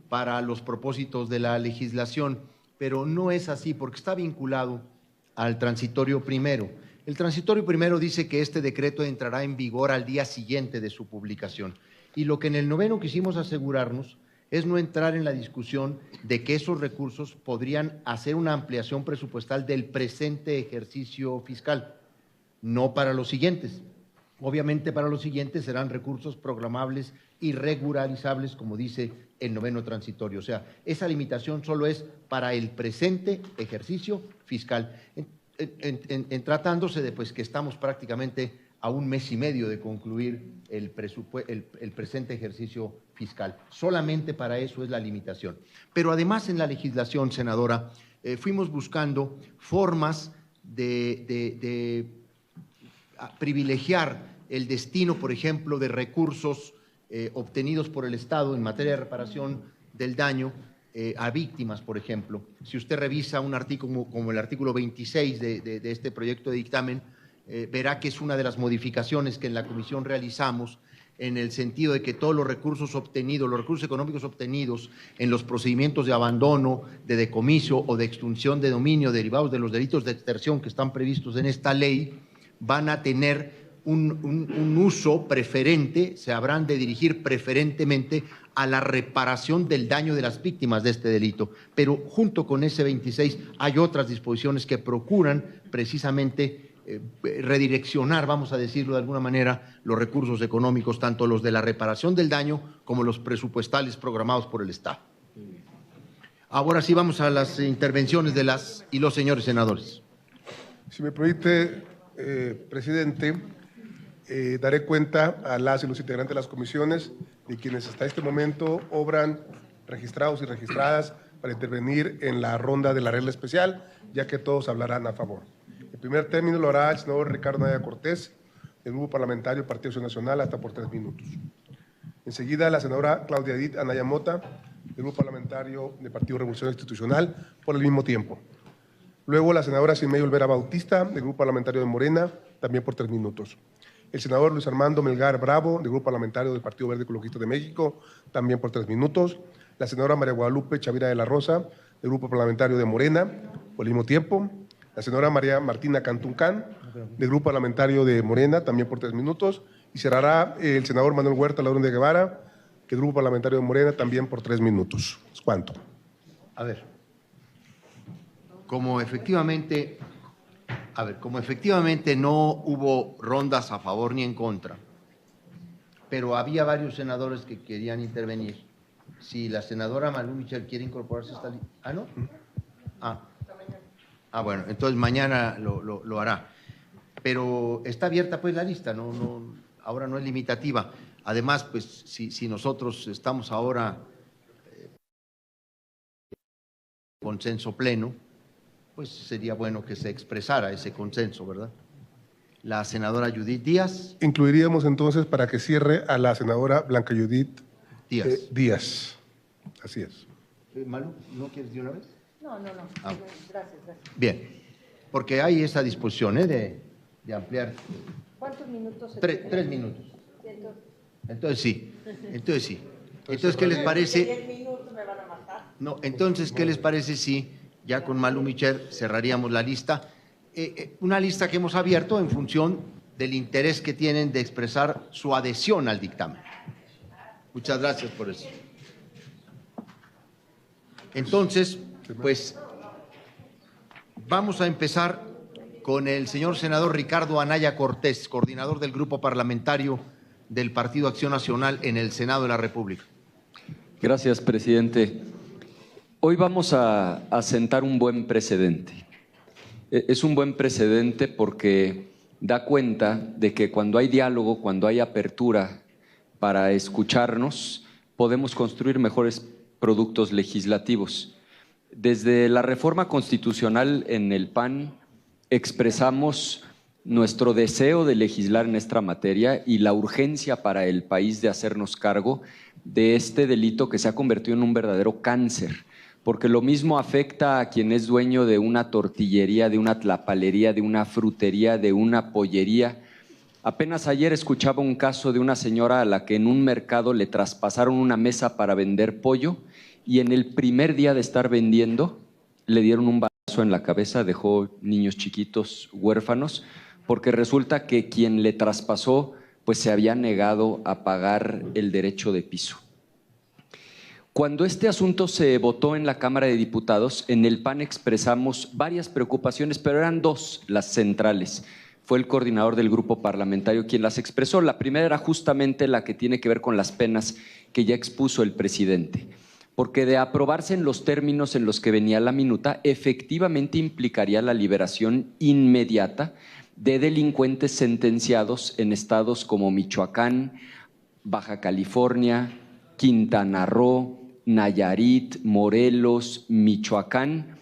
para los propósitos de la legislación, pero no es así porque está vinculado al transitorio primero. El transitorio primero dice que este decreto entrará en vigor al día siguiente de su publicación. Y lo que en el noveno quisimos asegurarnos es no entrar en la discusión de que esos recursos podrían hacer una ampliación presupuestal del presente ejercicio fiscal, no para los siguientes. Obviamente para los siguientes serán recursos programables y regularizables, como dice el noveno transitorio. O sea, esa limitación solo es para el presente ejercicio fiscal, en tratándose de pues, que estamos prácticamente a 1 mes y medio de concluir el presente ejercicio fiscal. Solamente para eso es la limitación. Pero además en la legislación, senadora, fuimos buscando formas de privilegiar el destino, por ejemplo, de recursos obtenidos por el Estado en materia de reparación del daño a víctimas, por ejemplo. Si usted revisa un artículo como el artículo 26 de este proyecto de dictamen, verá que es una de las modificaciones que en la comisión realizamos en el sentido de que todos los recursos obtenidos, los recursos económicos obtenidos en los procedimientos de abandono, de decomiso o de extinción de dominio derivados de los delitos de extorsión que están previstos en esta ley, van a tener un uso preferente, se habrán de dirigir preferentemente a la reparación del daño de las víctimas de este delito. Pero junto con ese 26 hay otras disposiciones que procuran precisamente redireccionar, vamos a decirlo de alguna manera, los recursos económicos, tanto los de la reparación del daño como los presupuestales programados por el Estado. Ahora sí vamos a las intervenciones de las y los señores senadores. Si me permite, presidente, daré cuenta a las y los integrantes de las comisiones de quienes hasta este momento obran registrados y registradas para intervenir en la ronda de la regla especial, ya que todos hablarán a favor. El primer término lo hará el senador Ricardo Anaya Cortés, del Grupo Parlamentario Partido Acción Nacional, hasta por 3 minutos. Enseguida, la senadora Claudia Edith Anaya Mota, del Grupo Parlamentario del Partido Revolución Institucional, por el mismo tiempo. Luego, la senadora Simei Olvera Bautista, del Grupo Parlamentario de Morena, también por 3 minutos. El senador Luis Armando Melgar Bravo, del Grupo Parlamentario del Partido Verde Ecologista de México, también por 3 minutos. La senadora María Guadalupe Chavira de la Rosa, del Grupo Parlamentario de Morena, por el mismo tiempo. La senadora María Martina Cantuncán, del Grupo Parlamentario de Morena, también por 3 minutos. Y cerrará el senador Manuel Huerta Ladrón de Guevara, que del Grupo Parlamentario de Morena, también por 3 minutos. ¿Es cuánto? A ver, como efectivamente no hubo rondas a favor ni en contra, pero había varios senadores que querían intervenir. Si la senadora Malú Michel quiere incorporarse a esta lista. ¿Ah, no? Bueno, entonces mañana lo hará. Pero está abierta pues la lista, ahora no es limitativa. Además, pues si nosotros estamos ahora consenso pleno, pues sería bueno que se expresara ese consenso, ¿verdad? La senadora Judith Díaz. Incluiríamos entonces para que cierre a la senadora Blanca Judith Díaz. Así es. Malú, ¿no quieres de una vez? No. Gracias. Bien, porque hay esa disposición de ampliar. ¿Cuántos minutos? 3 minutos. Entonces sí. Entonces, ¿qué les parece? 10 minutos me van a matar. No, entonces, ¿qué les parece si ya con Malú Michel cerraríamos la lista? Una lista que hemos abierto en función del interés que tienen de expresar su adhesión al dictamen. Muchas gracias por eso. Entonces, pues vamos a empezar con el señor senador Ricardo Anaya Cortés, coordinador del Grupo Parlamentario del Partido Acción Nacional en el Senado de la República. Gracias, presidente. Hoy vamos a sentar un buen precedente. Es un buen precedente porque da cuenta de que cuando hay diálogo, cuando hay apertura para escucharnos, podemos construir mejores productos legislativos. Desde la reforma constitucional en el PAN expresamos nuestro deseo de legislar en esta materia y la urgencia para el país de hacernos cargo de este delito que se ha convertido en un verdadero cáncer, porque lo mismo afecta a quien es dueño de una tortillería, de una tlapalería, de una frutería, de una pollería. Apenas ayer escuchaba un caso de una señora a la que en un mercado le traspasaron una mesa para vender pollo y en el primer día de estar vendiendo le dieron un balazo en la cabeza, dejó niños chiquitos huérfanos, porque resulta que quien le traspasó pues se había negado a pagar el derecho de piso. Cuando este asunto se votó en la Cámara de Diputados, en el PAN expresamos varias preocupaciones, pero eran dos las centrales. Fue el coordinador del grupo parlamentario quien las expresó. La primera era justamente la que tiene que ver con las penas que ya expuso el presidente, porque de aprobarse en los términos en los que venía la minuta, efectivamente implicaría la liberación inmediata de delincuentes sentenciados en estados como Michoacán, Baja California, Quintana Roo, Nayarit, Morelos, Michoacán.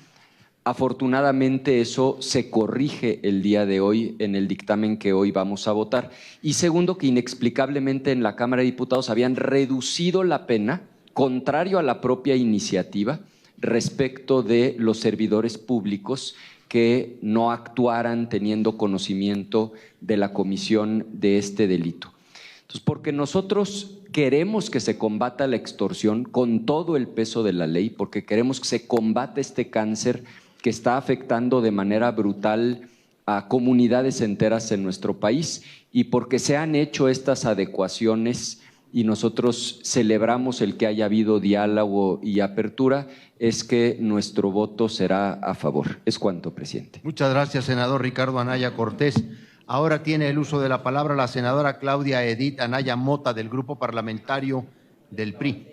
Afortunadamente eso se corrige el día de hoy en el dictamen que hoy vamos a votar. Y segundo, que inexplicablemente en la Cámara de Diputados habían reducido la pena, contrario a la propia iniciativa, respecto de los servidores públicos que no actuaran teniendo conocimiento de la comisión de este delito. Entonces, porque nosotros queremos que se combata la extorsión con todo el peso de la ley, porque queremos que se combate este cáncer que está afectando de manera brutal a comunidades enteras en nuestro país y porque se han hecho estas adecuaciones y nosotros celebramos el que haya habido diálogo y apertura, es que nuestro voto será a favor. Es cuanto, presidente. Muchas gracias, senador Ricardo Anaya Cortés. Ahora tiene el uso de la palabra la senadora Claudia Edith Anaya Mota, del Grupo Parlamentario del PRI.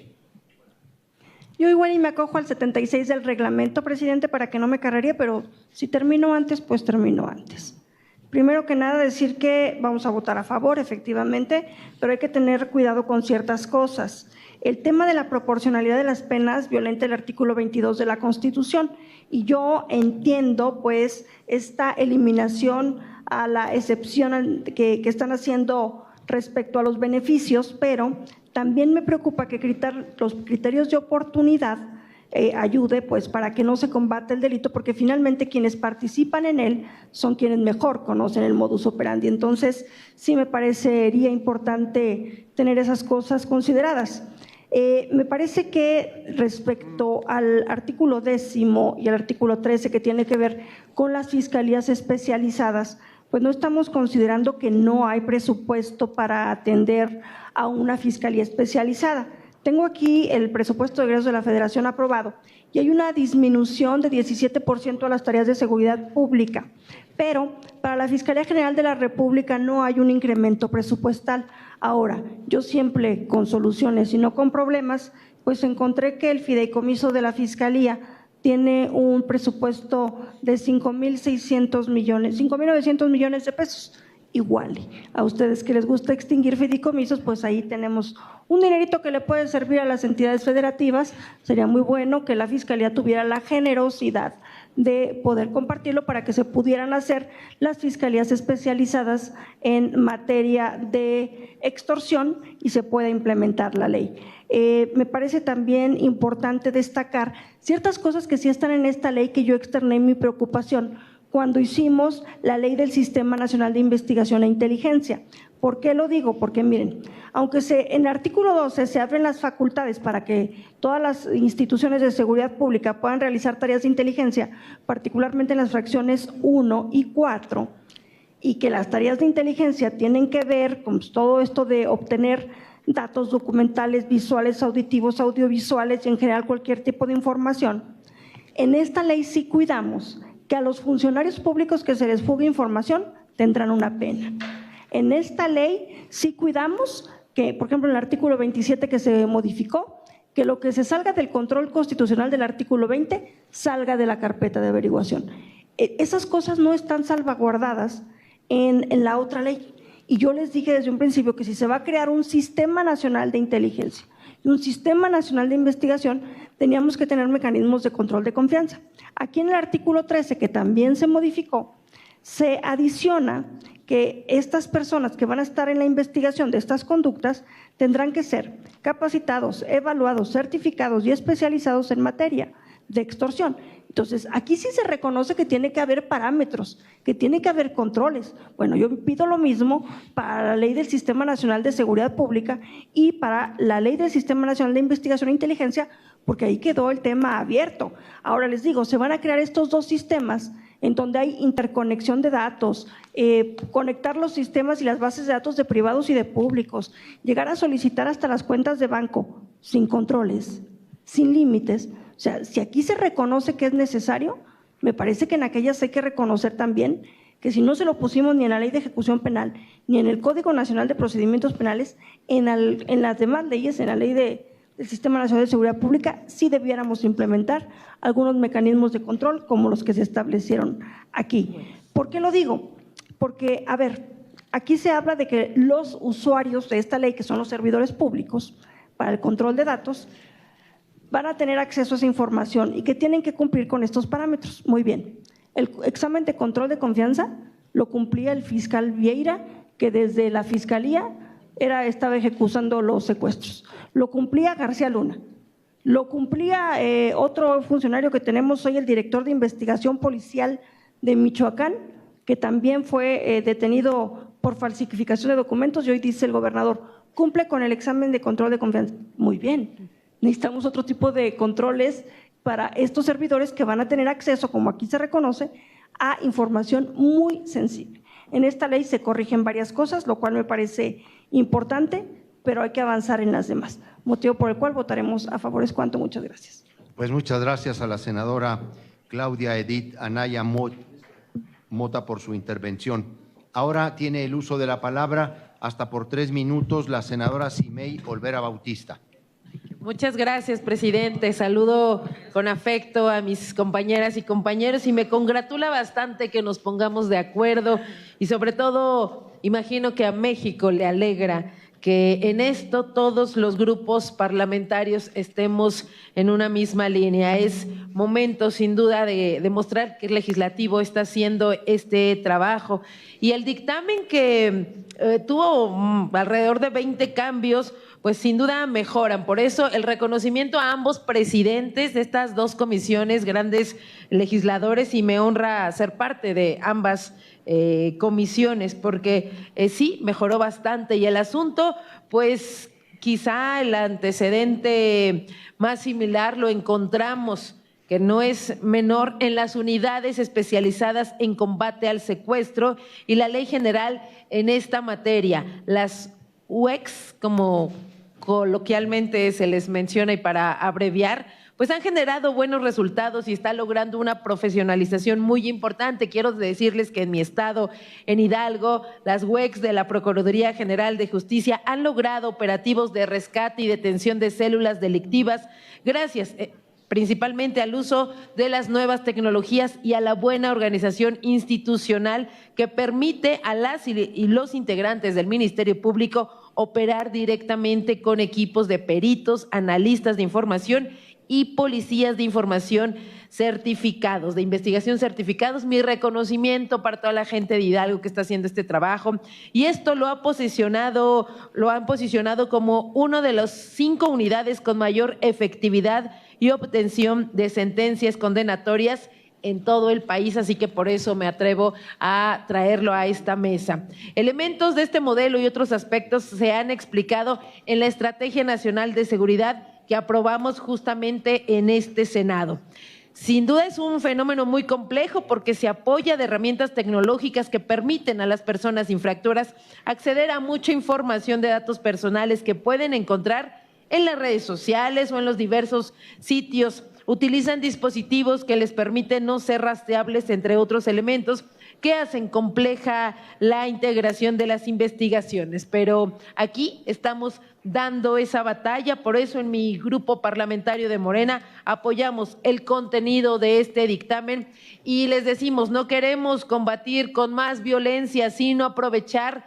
Yo igual y me acojo al 76 del reglamento, presidente, para que no me carrería, pero si termino antes, pues termino antes. Primero que nada, decir que vamos a votar a favor, efectivamente, pero hay que tener cuidado con ciertas cosas. El tema de la proporcionalidad de las penas violenta el artículo 22 de la Constitución y yo entiendo pues esta eliminación a la excepción que están haciendo respecto a los beneficios, pero también me preocupa que los criterios de oportunidad ayude pues para que no se combata el delito, porque finalmente quienes participan en él son quienes mejor conocen el modus operandi. Entonces sí me parecería importante tener esas cosas consideradas. Me parece que respecto al artículo 10º y al artículo 13 que tiene que ver con las fiscalías especializadas, pues no estamos considerando que no hay presupuesto para atender a una fiscalía especializada. Tengo aquí el presupuesto de egresos de la Federación aprobado y hay una disminución de 17% a las tareas de seguridad pública, pero para la Fiscalía General de la República no hay un incremento presupuestal. Ahora, yo siempre con soluciones y no con problemas, pues encontré que el fideicomiso de la Fiscalía tiene un presupuesto de 5.900 millones de pesos. Igual, a ustedes que les gusta extinguir fideicomisos, pues ahí tenemos un dinerito que le puede servir a las entidades federativas. Sería muy bueno que la Fiscalía tuviera la generosidad de poder compartirlo para que se pudieran hacer las fiscalías especializadas en materia de extorsión y se pueda implementar la ley. Me parece también importante destacar ciertas cosas que sí están en esta ley que yo externé mi preocupación cuando hicimos la ley del Sistema Nacional de Investigación e Inteligencia. ¿Por qué lo digo? Porque miren, aunque en el artículo 12 se abren las facultades para que todas las instituciones de seguridad pública puedan realizar tareas de inteligencia, particularmente en las fracciones 1 y 4, y que las tareas de inteligencia tienen que ver con todo esto de obtener datos documentales, visuales, auditivos, audiovisuales y en general cualquier tipo de información, en esta ley sí cuidamos que a los funcionarios públicos que se les fugue información tendrán una pena. En esta ley sí cuidamos que, por ejemplo, en el artículo 27 que se modificó, que lo que se salga del control constitucional del artículo 20 salga de la carpeta de averiguación. Esas cosas no están salvaguardadas en la otra ley. Y yo les dije desde un principio que si se va a crear un sistema nacional de inteligencia y un sistema nacional de investigación, teníamos que tener mecanismos de control de confianza. Aquí en el artículo 13, que también se modificó, se adiciona que estas personas que van a estar en la investigación de estas conductas tendrán que ser capacitados, evaluados, certificados y especializados en materia de extorsión. Entonces, aquí sí se reconoce que tiene que haber parámetros, que tiene que haber controles. Bueno, yo pido lo mismo para la Ley del Sistema Nacional de Seguridad Pública y para la Ley del Sistema Nacional de Investigación e Inteligencia, porque ahí quedó el tema abierto. Ahora les digo, se van a crear estos dos sistemas en donde hay interconexión de datos, conectar los sistemas y las bases de datos de privados y de públicos, llegar a solicitar hasta las cuentas de banco sin controles, sin límites. O sea, si aquí se reconoce que es necesario, me parece que en aquellas hay que reconocer también que si no se lo pusimos ni en la Ley de Ejecución Penal, ni en el Código Nacional de Procedimientos Penales, en las demás leyes, en la Ley del Sistema Nacional de Seguridad Pública, sí debiéramos implementar algunos mecanismos de control como los que se establecieron aquí. ¿Por qué lo digo? Porque, a ver, aquí se habla de que los usuarios de esta ley, que son los servidores públicos para el control de datos, van a tener acceso a esa información y que tienen que cumplir con estos parámetros. Muy bien. El examen de control de confianza lo cumplía el fiscal Vieira, que desde la Fiscalía estaba ejecutando los secuestros. Lo cumplía García Luna. Lo cumplía otro funcionario que tenemos hoy, el director de investigación policial de Michoacán, que también fue detenido por falsificación de documentos, y hoy dice el gobernador, cumple con el examen de control de confianza. Muy bien. Necesitamos otro tipo de controles para estos servidores que van a tener acceso, como aquí se reconoce, a información muy sensible. En esta ley se corrigen varias cosas, lo cual me parece importante, pero hay que avanzar en las demás. Motivo por el cual votaremos a favor. Es cuanto. Muchas gracias. Pues muchas gracias a la senadora Claudia Edith Anaya Mota por su intervención. Ahora tiene el uso de la palabra hasta por 3 minutos la senadora Simei Olvera Bautista. Muchas gracias, presidente. Saludo con afecto a mis compañeras y compañeros y me congratula bastante que nos pongamos de acuerdo y sobre todo imagino que a México le alegra que en esto todos los grupos parlamentarios estemos en una misma línea. Es momento sin duda de demostrar que el legislativo está haciendo este trabajo y el dictamen que tuvo alrededor de 20 cambios, pues sin duda mejoran. Por eso el reconocimiento a ambos presidentes de estas dos comisiones, grandes legisladores, y me honra ser parte de ambas comisiones, porque sí, mejoró bastante. Y el asunto, pues quizá el antecedente más similar lo encontramos, que no es menor, en las unidades especializadas en combate al secuestro y la ley general en esta materia, las UEX, como coloquialmente se les menciona y para abreviar, pues han generado buenos resultados y está logrando una profesionalización muy importante. Quiero decirles que en mi estado, en Hidalgo, las UEX de la Procuraduría General de Justicia han logrado operativos de rescate y detención de células delictivas gracias principalmente al uso de las nuevas tecnologías y a la buena organización institucional que permite a las y los integrantes del Ministerio Público operar directamente con equipos de peritos, analistas de información y policías de información certificados, de investigación certificados. Mi reconocimiento para toda la gente de Hidalgo que está haciendo este trabajo, y esto lo han posicionado como uno de las 5 unidades con mayor efectividad y obtención de sentencias condenatorias en todo el país, así que por eso me atrevo a traerlo a esta mesa. Elementos de este modelo y otros aspectos se han explicado en la Estrategia Nacional de Seguridad que aprobamos justamente en este Senado. Sin duda es un fenómeno muy complejo porque se apoya de herramientas tecnológicas que permiten a las personas infractoras acceder a mucha información de datos personales que pueden encontrar en las redes sociales o en los diversos sitios. Utilizan dispositivos que les permiten no ser rastreables, entre otros elementos, que hacen compleja la integración de las investigaciones. Pero aquí estamos dando esa batalla, por eso en mi grupo parlamentario de Morena apoyamos el contenido de este dictamen y les decimos, no queremos combatir con más violencia, sino aprovechar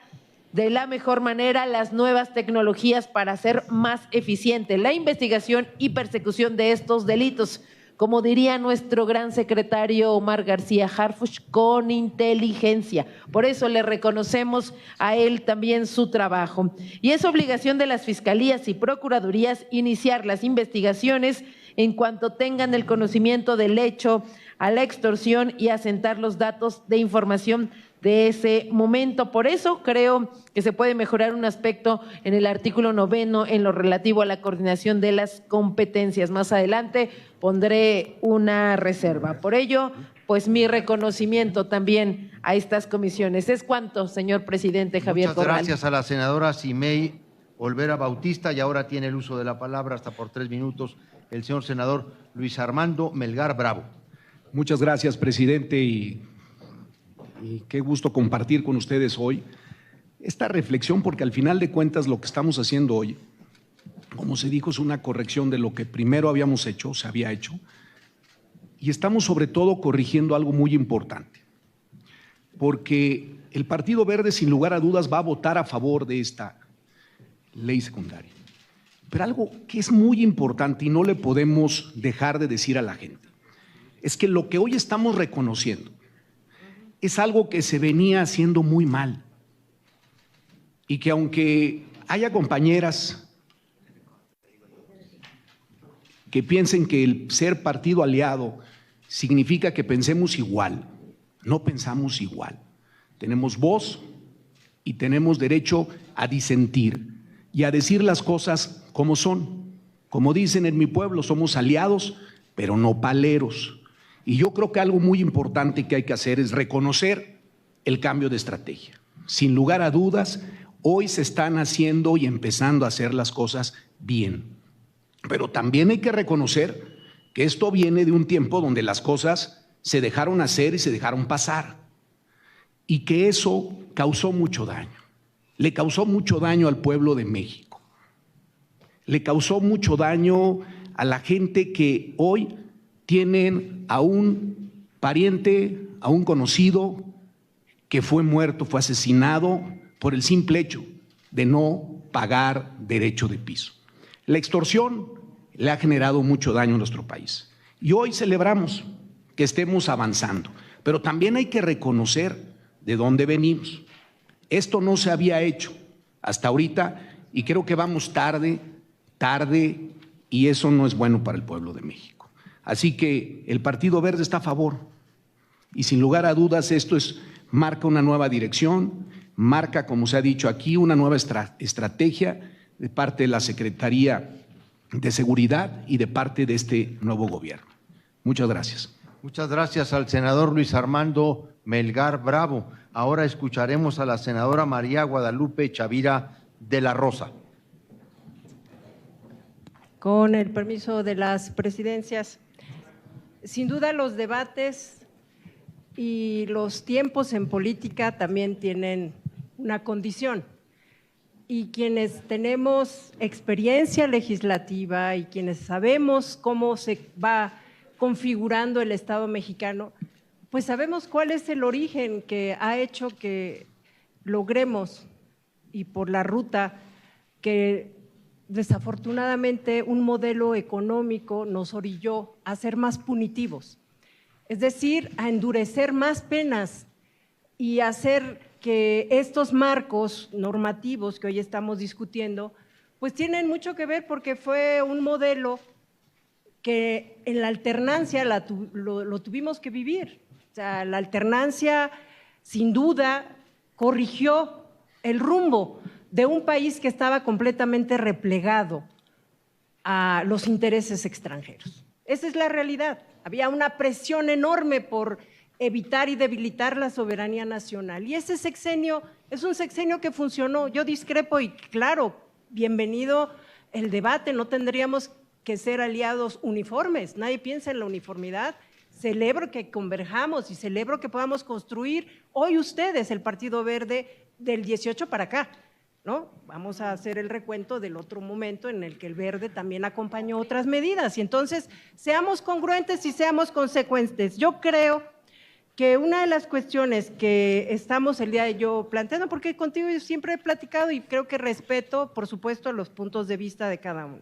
de la mejor manera las nuevas tecnologías para hacer más eficiente la investigación y persecución de estos delitos. Como diría nuestro gran secretario Omar García Harfuch, con inteligencia. Por eso le reconocemos a él también su trabajo. Y es obligación de las fiscalías y procuradurías iniciar las investigaciones en cuanto tengan el conocimiento del hecho, a la extorsión y asentar los datos de información de ese momento. Por eso creo que se puede mejorar un aspecto en el artículo 9 en lo relativo a la coordinación de las competencias. Más adelante pondré una reserva. Por ello, pues mi reconocimiento también a estas comisiones. ¿Es cuanto, señor presidente Javier Corral? Muchas gracias a la senadora Simei Olvera Bautista, y ahora tiene el uso de la palabra hasta por 3 minutos el señor senador Luis Armando Melgar Bravo. Muchas gracias, presidente, y qué gusto compartir con ustedes hoy esta reflexión, porque al final de cuentas lo que estamos haciendo hoy, como se dijo, es una corrección de lo que primero habíamos hecho, se había hecho, y estamos sobre todo corrigiendo algo muy importante, porque el Partido Verde sin lugar a dudas va a votar a favor de esta ley secundaria. Pero algo que es muy importante y no le podemos dejar de decir a la gente, es que lo que hoy estamos reconociendo es algo que se venía haciendo muy mal y que aunque haya compañeras que piensen que el ser partido aliado significa que pensemos igual, no pensamos igual. Tenemos voz y tenemos derecho a disentir y a decir las cosas como son. Como dicen en mi pueblo, somos aliados, pero no paleros. Y yo creo que algo muy importante que hay que hacer es reconocer el cambio de estrategia. Sin lugar a dudas, hoy se están haciendo y empezando a hacer las cosas bien. Pero también hay que reconocer que esto viene de un tiempo donde las cosas se dejaron hacer y se dejaron pasar. Y que eso causó mucho daño. Le causó mucho daño al pueblo de México. Le causó mucho daño a la gente que hoy tienen a un pariente, a un conocido que fue muerto, fue asesinado por el simple hecho de no pagar derecho de piso. La extorsión le ha generado mucho daño a nuestro país y hoy celebramos que estemos avanzando, pero también hay que reconocer de dónde venimos. Esto no se había hecho hasta ahorita y creo que vamos tarde y eso no es bueno para el pueblo de México. Así que el Partido Verde está a favor y sin lugar a dudas esto marca una nueva dirección, marca, como se ha dicho aquí, una nueva estrategia de parte de la Secretaría de Seguridad y de parte de este nuevo gobierno. Muchas gracias. Muchas gracias al senador Luis Armando Melgar Bravo. Ahora escucharemos a la senadora María Guadalupe Chavira de la Rosa. Con el permiso de las presidencias. Sin duda los debates y los tiempos en política también tienen una condición. Y quienes tenemos experiencia legislativa y quienes sabemos cómo se va configurando el Estado mexicano, pues sabemos cuál es el origen que ha hecho que logremos, y por la ruta que desafortunadamente un modelo económico nos orilló a ser más punitivos, es decir, a endurecer más penas y hacer que estos marcos normativos que hoy estamos discutiendo, pues tienen mucho que ver porque fue un modelo que en la alternancia lo tuvimos que vivir. O sea, la alternancia sin duda corrigió el rumbo de un país que estaba completamente replegado a los intereses extranjeros. Esa es la realidad. Había una presión enorme por evitar y debilitar la soberanía nacional. Y ese sexenio es un sexenio que funcionó. Yo discrepo y claro, bienvenido el debate, no tendríamos que ser aliados uniformes. Nadie piensa en la uniformidad, celebro que converjamos y celebro que podamos construir hoy ustedes, el Partido Verde, del 18 para acá, ¿no? Vamos a hacer el recuento del otro momento en el que el Verde también acompañó otras medidas. Y entonces, seamos congruentes y seamos consecuentes. Yo creo que una de las cuestiones que estamos el día de yo planteando, porque contigo yo siempre he platicado y creo que respeto, por supuesto, los puntos de vista de cada uno.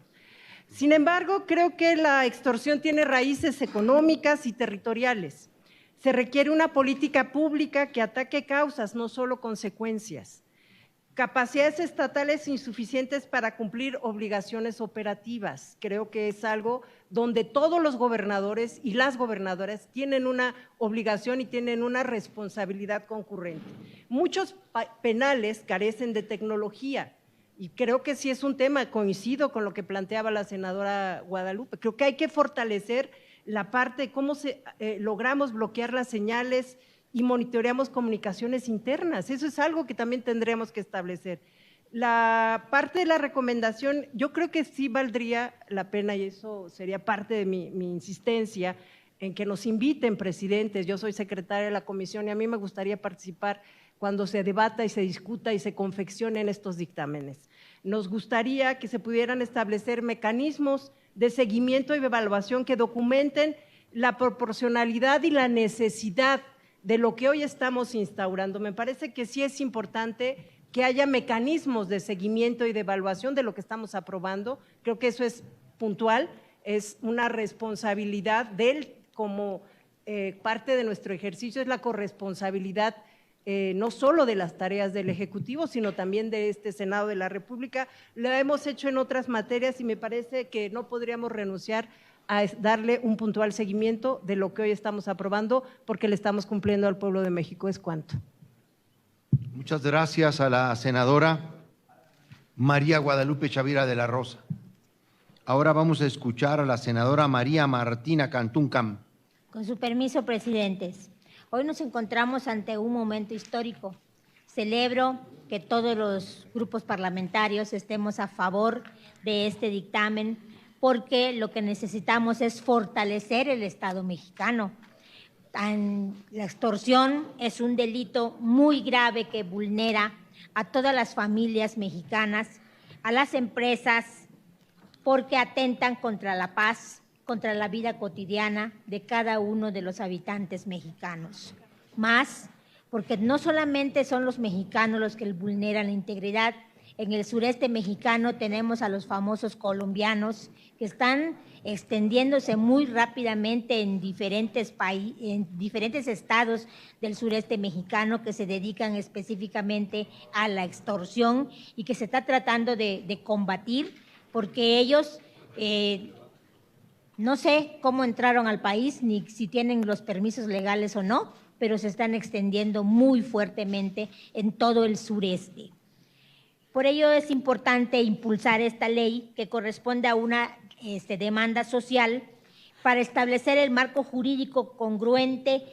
Sin embargo, creo que la extorsión tiene raíces económicas y territoriales. Se requiere una política pública que ataque causas, no solo consecuencias. Capacidades estatales insuficientes para cumplir obligaciones operativas. Creo que es algo donde todos los gobernadores y las gobernadoras tienen una obligación y tienen una responsabilidad concurrente. Muchos penales carecen de tecnología y creo que sí es un tema, coincido con lo que planteaba la senadora Guadalupe, creo que hay que fortalecer la parte de cómo logramos bloquear las señales y monitoreamos comunicaciones internas. Eso es algo que también tendremos que establecer. La parte de la recomendación, yo creo que sí valdría la pena, y eso sería parte de mi insistencia, en que nos inviten presidentes. Yo soy secretaria de la comisión y a mí me gustaría participar cuando se debata y se discuta y se confeccionen estos dictámenes. Nos gustaría que se pudieran establecer mecanismos de seguimiento y de evaluación que documenten la proporcionalidad y la necesidad de lo que hoy estamos instaurando. Me parece que sí es importante que haya mecanismos de seguimiento y de evaluación de lo que estamos aprobando. Creo que eso es puntual, es una responsabilidad de él como parte de nuestro ejercicio, es la corresponsabilidad no solo de las tareas del Ejecutivo, sino también de este Senado de la República. Lo hemos hecho en otras materias y me parece que no podríamos renunciar a darle un puntual seguimiento de lo que hoy estamos aprobando, porque le estamos cumpliendo al pueblo de México. ¿Es cuánto? Muchas gracias a la senadora María Guadalupe Chavira de la Rosa. Ahora vamos a escuchar a la senadora María Martina Cantún Cam. Con su permiso, presidentes. Hoy nos encontramos ante un momento histórico. Celebro que todos los grupos parlamentarios estemos a favor de este dictamen, porque lo que necesitamos es fortalecer el Estado mexicano. La extorsión es un delito muy grave que vulnera a todas las familias mexicanas, a las empresas, porque atentan contra la paz, contra la vida cotidiana de cada uno de los habitantes mexicanos. Más, porque no solamente son los mexicanos los que vulneran la integridad. En el sureste mexicano tenemos a los famosos colombianos que están extendiéndose muy rápidamente en diferentes estados del sureste mexicano que se dedican específicamente a la extorsión y que se está tratando de combatir, porque ellos no sé cómo entraron al país ni si tienen los permisos legales o no, pero se están extendiendo muy fuertemente en todo el sureste. Por ello es importante impulsar esta ley que corresponde a una demanda social para establecer el marco jurídico congruente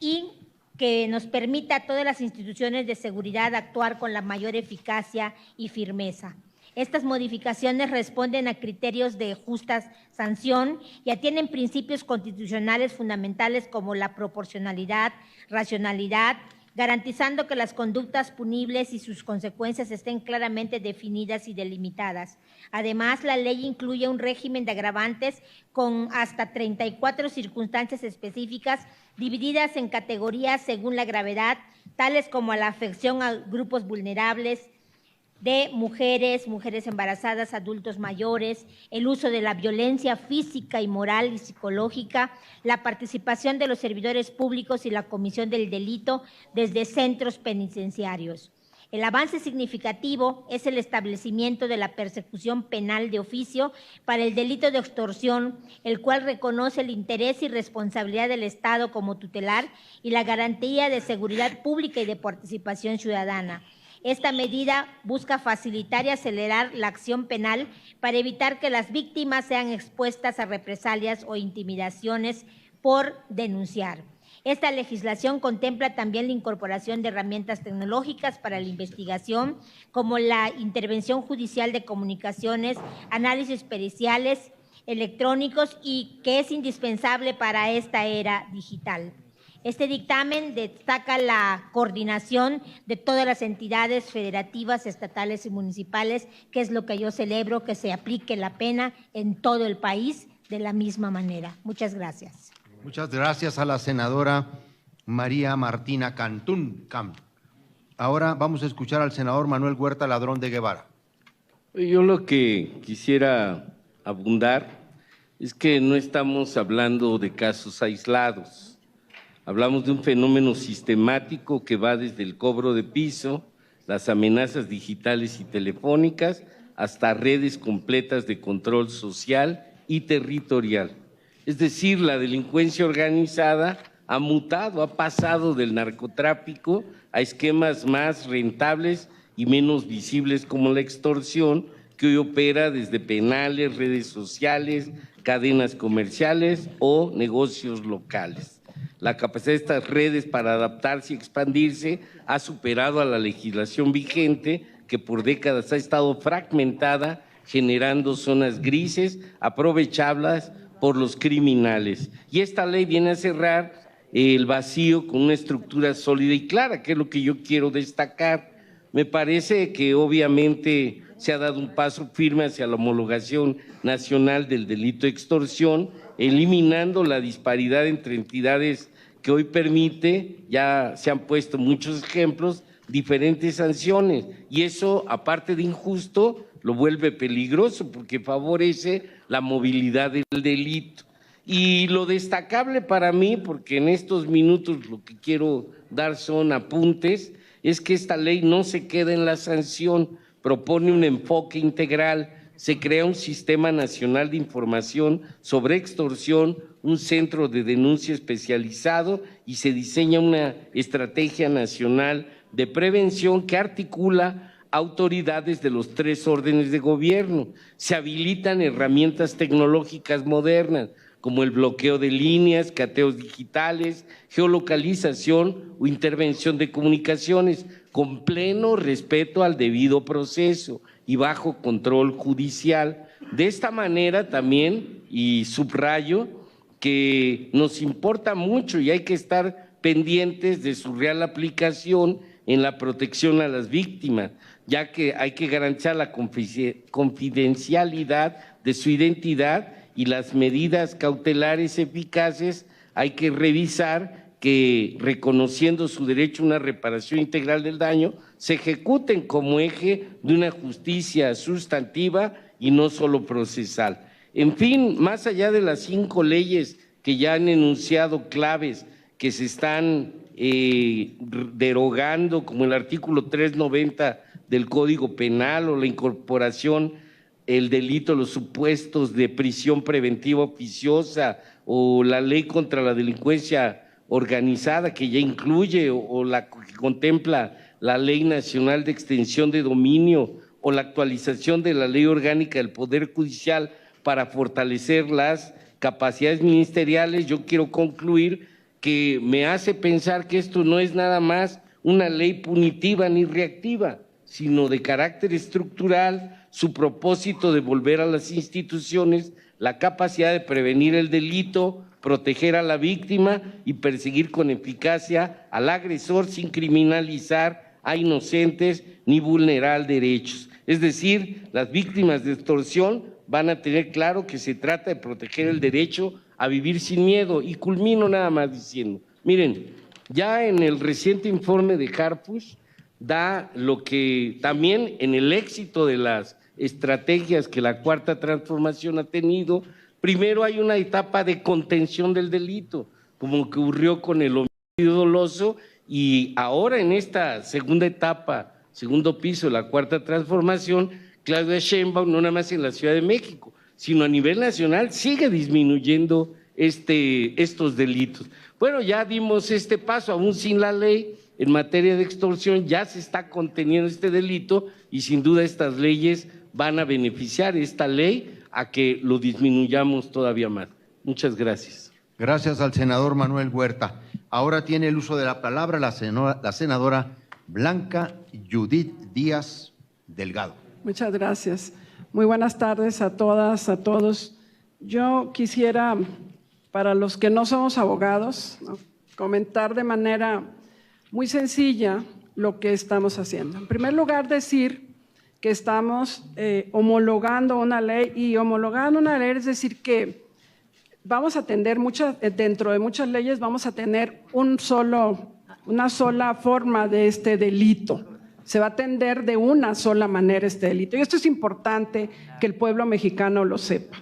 y que nos permita a todas las instituciones de seguridad actuar con la mayor eficacia y firmeza. Estas modificaciones responden a criterios de justa sanción y atienden principios constitucionales fundamentales como la proporcionalidad, racionalidad, garantizando que las conductas punibles y sus consecuencias estén claramente definidas y delimitadas. Además, la ley incluye un régimen de agravantes con hasta 34 circunstancias específicas divididas en categorías según la gravedad, tales como la afección a grupos vulnerables, de mujeres embarazadas, adultos mayores, el uso de la violencia física y moral y psicológica, la participación de los servidores públicos y la comisión del delito desde centros penitenciarios. El avance significativo es el establecimiento de la persecución penal de oficio para el delito de extorsión, el cual reconoce el interés y responsabilidad del Estado como tutelar y la garantía de seguridad pública y de participación ciudadana. Esta medida busca facilitar y acelerar la acción penal para evitar que las víctimas sean expuestas a represalias o intimidaciones por denunciar. Esta legislación contempla también la incorporación de herramientas tecnológicas para la investigación, como la intervención judicial de comunicaciones, análisis periciales, electrónicos y que es indispensable para esta era digital. Este dictamen destaca la coordinación de todas las entidades federativas, estatales y municipales, que es lo que yo celebro, que se aplique la pena en todo el país de la misma manera. Muchas gracias. Muchas gracias a la senadora María Martina Cantún Camp. Ahora vamos a escuchar al senador Manuel Huerta Ladrón de Guevara. Yo lo que quisiera abundar es que no estamos hablando de casos aislados. Hablamos de un fenómeno sistemático que va desde el cobro de piso, las amenazas digitales y telefónicas, hasta redes completas de control social y territorial. Es decir, la delincuencia organizada ha mutado, ha pasado del narcotráfico a esquemas más rentables y menos visibles como la extorsión, que hoy opera desde penales, redes sociales, cadenas comerciales o negocios locales. La capacidad de estas redes para adaptarse y expandirse ha superado a la legislación vigente, que por décadas ha estado fragmentada, generando zonas grises aprovechables por los criminales. Y esta ley viene a cerrar el vacío con una estructura sólida y clara, que es lo que yo quiero destacar. Me parece que obviamente se ha dado un paso firme hacia la homologación nacional del delito de extorsión, eliminando la disparidad entre entidades que hoy permite, ya se han puesto muchos ejemplos, diferentes sanciones, y eso, aparte de injusto, lo vuelve peligroso porque favorece la movilidad del delito. Y lo destacable para mí, porque en estos minutos lo que quiero dar son apuntes, es que esta ley no se queda en la sanción, propone un enfoque integral. Se crea un sistema nacional de información sobre extorsión, un centro de denuncia especializado y se diseña una estrategia nacional de prevención que articula autoridades de los 3 órdenes de gobierno. Se habilitan herramientas tecnológicas modernas como el bloqueo de líneas, cateos digitales, geolocalización o intervención de comunicaciones, con pleno respeto al debido proceso y bajo control judicial. De esta manera también, y subrayo, que nos importa mucho y hay que estar pendientes de su real aplicación en la protección a las víctimas, ya que hay que garantizar la confidencialidad de su identidad y las medidas cautelares eficaces. Hay que revisar que, reconociendo su derecho a una reparación integral del daño, se ejecuten como eje de una justicia sustantiva y no solo procesal. En fin, más allá de las 5 leyes que ya han enunciado claves que se están derogando, como el artículo 390 del Código Penal o la incorporación, el delito, los supuestos de prisión preventiva oficiosa o la ley contra la delincuencia organizada que ya incluye o la que contempla la Ley Nacional de Extensión de Dominio o la actualización de la Ley Orgánica del Poder Judicial para fortalecer las capacidades ministeriales, yo quiero concluir que me hace pensar que esto no es nada más una ley punitiva ni reactiva, sino de carácter estructural, su propósito de devolver a las instituciones la capacidad de prevenir el delito, proteger a la víctima y perseguir con eficacia al agresor sin criminalizar a inocentes ni vulnerar derechos. Es decir, las víctimas de extorsión van a tener claro que se trata de proteger el derecho a vivir sin miedo. Y culmino nada más diciendo, miren, ya en el reciente informe de Harfush da lo que también en el éxito de las estrategias que la Cuarta Transformación ha tenido, primero hay una etapa de contención del delito, como que ocurrió con el homicidio doloso, y ahora en esta segunda etapa, segundo piso de la Cuarta Transformación, Claudia Sheinbaum, no nada más en la Ciudad de México, sino a nivel nacional, sigue disminuyendo estos delitos. Bueno, ya dimos este paso, aún sin la ley, en materia de extorsión ya se está conteniendo este delito y sin duda estas leyes van a beneficiar, esta ley, a que lo disminuyamos todavía más. Muchas gracias. Gracias al senador Manuel Huerta. Ahora tiene el uso de la palabra la senadora Blanca Judith Díaz Delgado. Muchas gracias. Muy buenas tardes a todas, a todos. Yo quisiera, para los que no somos abogados, ¿no?, comentar de manera muy sencilla lo que estamos haciendo. En primer lugar, decir que estamos homologando una ley, y homologando una ley es decir que vamos a atender dentro de muchas leyes vamos a tener una sola forma de este delito. Se va a atender de una sola manera este delito. Y esto es importante que el pueblo mexicano lo sepa.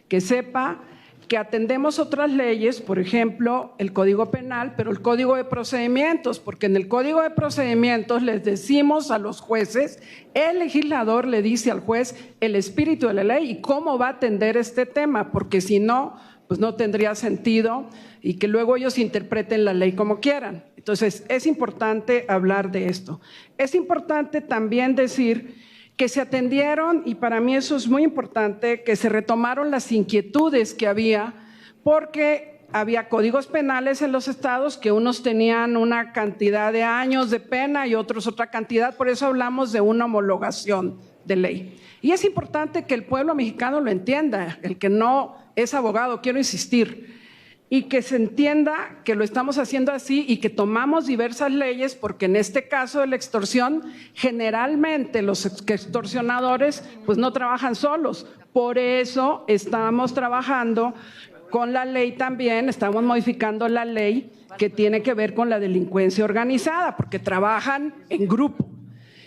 Que sepa que atendemos otras leyes, por ejemplo, el Código Penal, pero el Código de Procedimientos, porque en el Código de Procedimientos les decimos a los jueces, el legislador le dice al juez el espíritu de la ley y cómo va a atender este tema, porque si no, pues no tendría sentido y que luego ellos interpreten la ley como quieran. Entonces, es importante hablar de esto. Es importante también decir que se atendieron, y para mí eso es muy importante, que se retomaron las inquietudes que había, porque había códigos penales en los estados que unos tenían una cantidad de años de pena y otros otra cantidad, por eso hablamos de una homologación de ley. Y es importante que el pueblo mexicano lo entienda, el que no es abogado, quiero insistir, y que se entienda que lo estamos haciendo así y que tomamos diversas leyes, porque en este caso de la extorsión, generalmente los extorsionadores pues no trabajan solos. Por eso estamos trabajando con la ley también, estamos modificando la ley que tiene que ver con la delincuencia organizada, porque trabajan en grupo.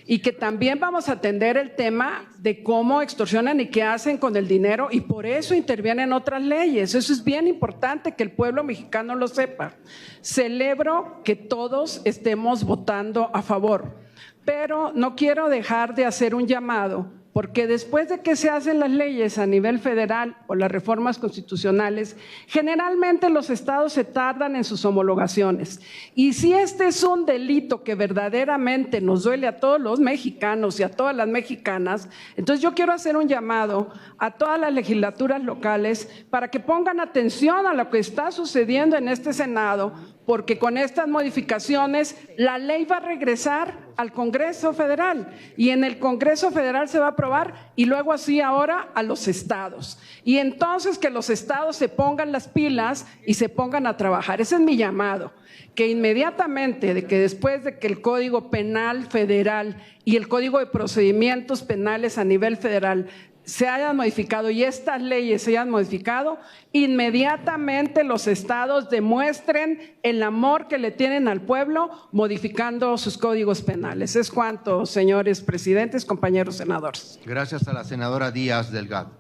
Y que también vamos a atender el tema de cómo extorsionan y qué hacen con el dinero, y por eso intervienen otras leyes. Eso es bien importante que el pueblo mexicano lo sepa. Celebro que todos estemos votando a favor, pero no quiero dejar de hacer un llamado, porque después de que se hacen las leyes a nivel federal o las reformas constitucionales, generalmente los estados se tardan en sus homologaciones. Y si este es un delito que verdaderamente nos duele a todos los mexicanos y a todas las mexicanas, entonces yo quiero hacer un llamado a todas las legislaturas locales para que pongan atención a lo que está sucediendo en este Senado, porque con estas modificaciones la ley va a regresar al Congreso Federal, y en el Congreso Federal se va a aprobar, y luego así ahora a los estados. Y entonces que los estados se pongan las pilas y se pongan a trabajar. Ese es mi llamado, que inmediatamente, de que después de que el Código Penal Federal y el Código de Procedimientos Penales a nivel federal se hayan modificado y estas leyes se hayan modificado, inmediatamente los estados demuestren el amor que le tienen al pueblo modificando sus códigos penales. Es cuanto, señores presidentes, compañeros senadores. Gracias a la senadora Díaz Delgado.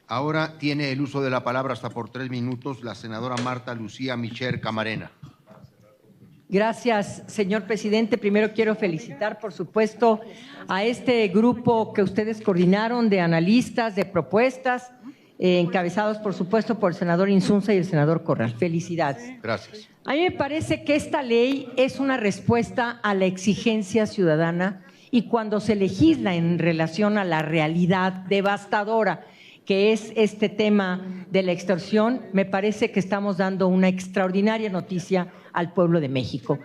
Ahora tiene el uso de la palabra hasta por 3 minutos la senadora Marta Lucía Micher Camarena. Gracias, señor presidente. Primero quiero felicitar, por supuesto, a este grupo que ustedes coordinaron de analistas, de propuestas, encabezados, por supuesto, por el senador Insunza y el senador Corral. Felicidades. Gracias. A mí me parece que esta ley es una respuesta a la exigencia ciudadana, y cuando se legisla en relación a la realidad devastadora que es este tema de la extorsión, me parece que estamos dando una extraordinaria noticia al pueblo de México.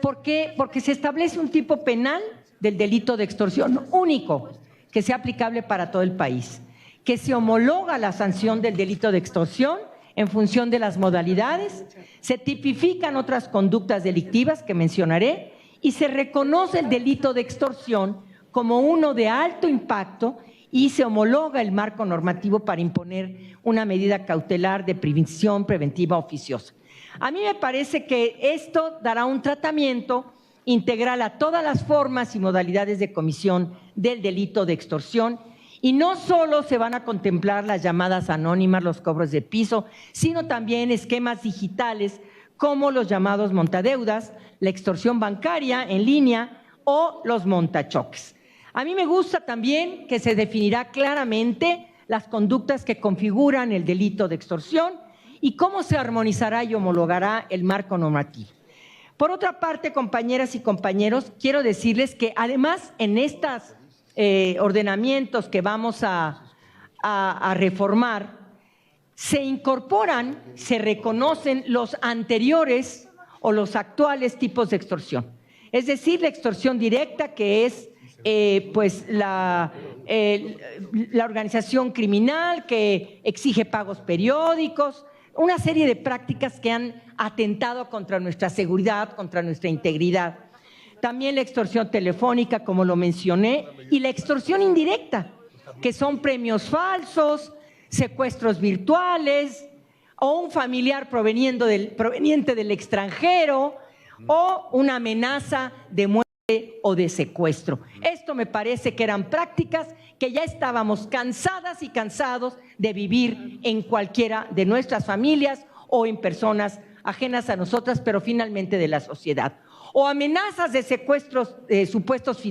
¿Por qué? Porque se establece un tipo penal del delito de extorsión único, que sea aplicable para todo el país, que se homologa la sanción del delito de extorsión en función de las modalidades, se tipifican otras conductas delictivas que mencionaré y se reconoce el delito de extorsión como uno de alto impacto, y se homologa el marco normativo para imponer una medida cautelar de previsión preventiva oficiosa. A mí me parece que esto dará un tratamiento integral a todas las formas y modalidades de comisión del delito de extorsión, y no solo se van a contemplar las llamadas anónimas, los cobros de piso, sino también esquemas digitales como los llamados montadeudas, la extorsión bancaria en línea o los montachoques. A mí me gusta también que se definirá claramente las conductas que configuran el delito de extorsión y cómo se armonizará y homologará el marco normativo. Por otra parte, compañeras y compañeros, quiero decirles que además en estos ordenamientos que vamos a reformar, se incorporan, se reconocen los anteriores o los actuales tipos de extorsión. Es decir, la extorsión directa, que es la organización criminal que exige pagos periódicos, una serie de prácticas que han atentado contra nuestra seguridad, contra nuestra integridad. También la extorsión telefónica, como lo mencioné, y la extorsión indirecta, que son premios falsos, secuestros virtuales, o un familiar proveniente del extranjero, o una amenaza de muerte o de secuestro. Esto me parece que eran prácticas que ya estábamos cansadas y cansados de vivir en cualquiera de nuestras familias o en personas ajenas a nosotras, pero finalmente de la sociedad. O amenazas de secuestros de supuestos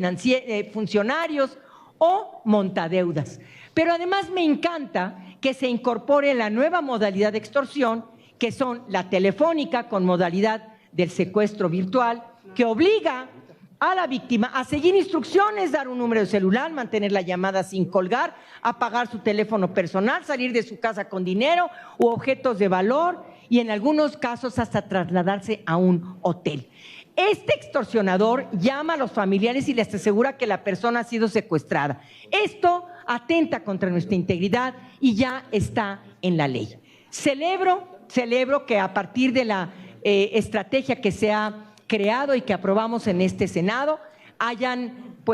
funcionarios o montadeudas. Pero además me encanta que se incorpore la nueva modalidad de extorsión, que son la telefónica con modalidad del secuestro virtual, que obliga a la víctima a seguir instrucciones, dar un número de celular, mantener la llamada sin colgar, apagar su teléfono personal, salir de su casa con dinero u objetos de valor y en algunos casos hasta trasladarse a un hotel. Este extorsionador llama a los familiares y les asegura que la persona ha sido secuestrada. Esto atenta contra nuestra integridad y ya está en la ley. Celebro que a partir de la estrategia que se ha creado y que aprobamos en este Senado,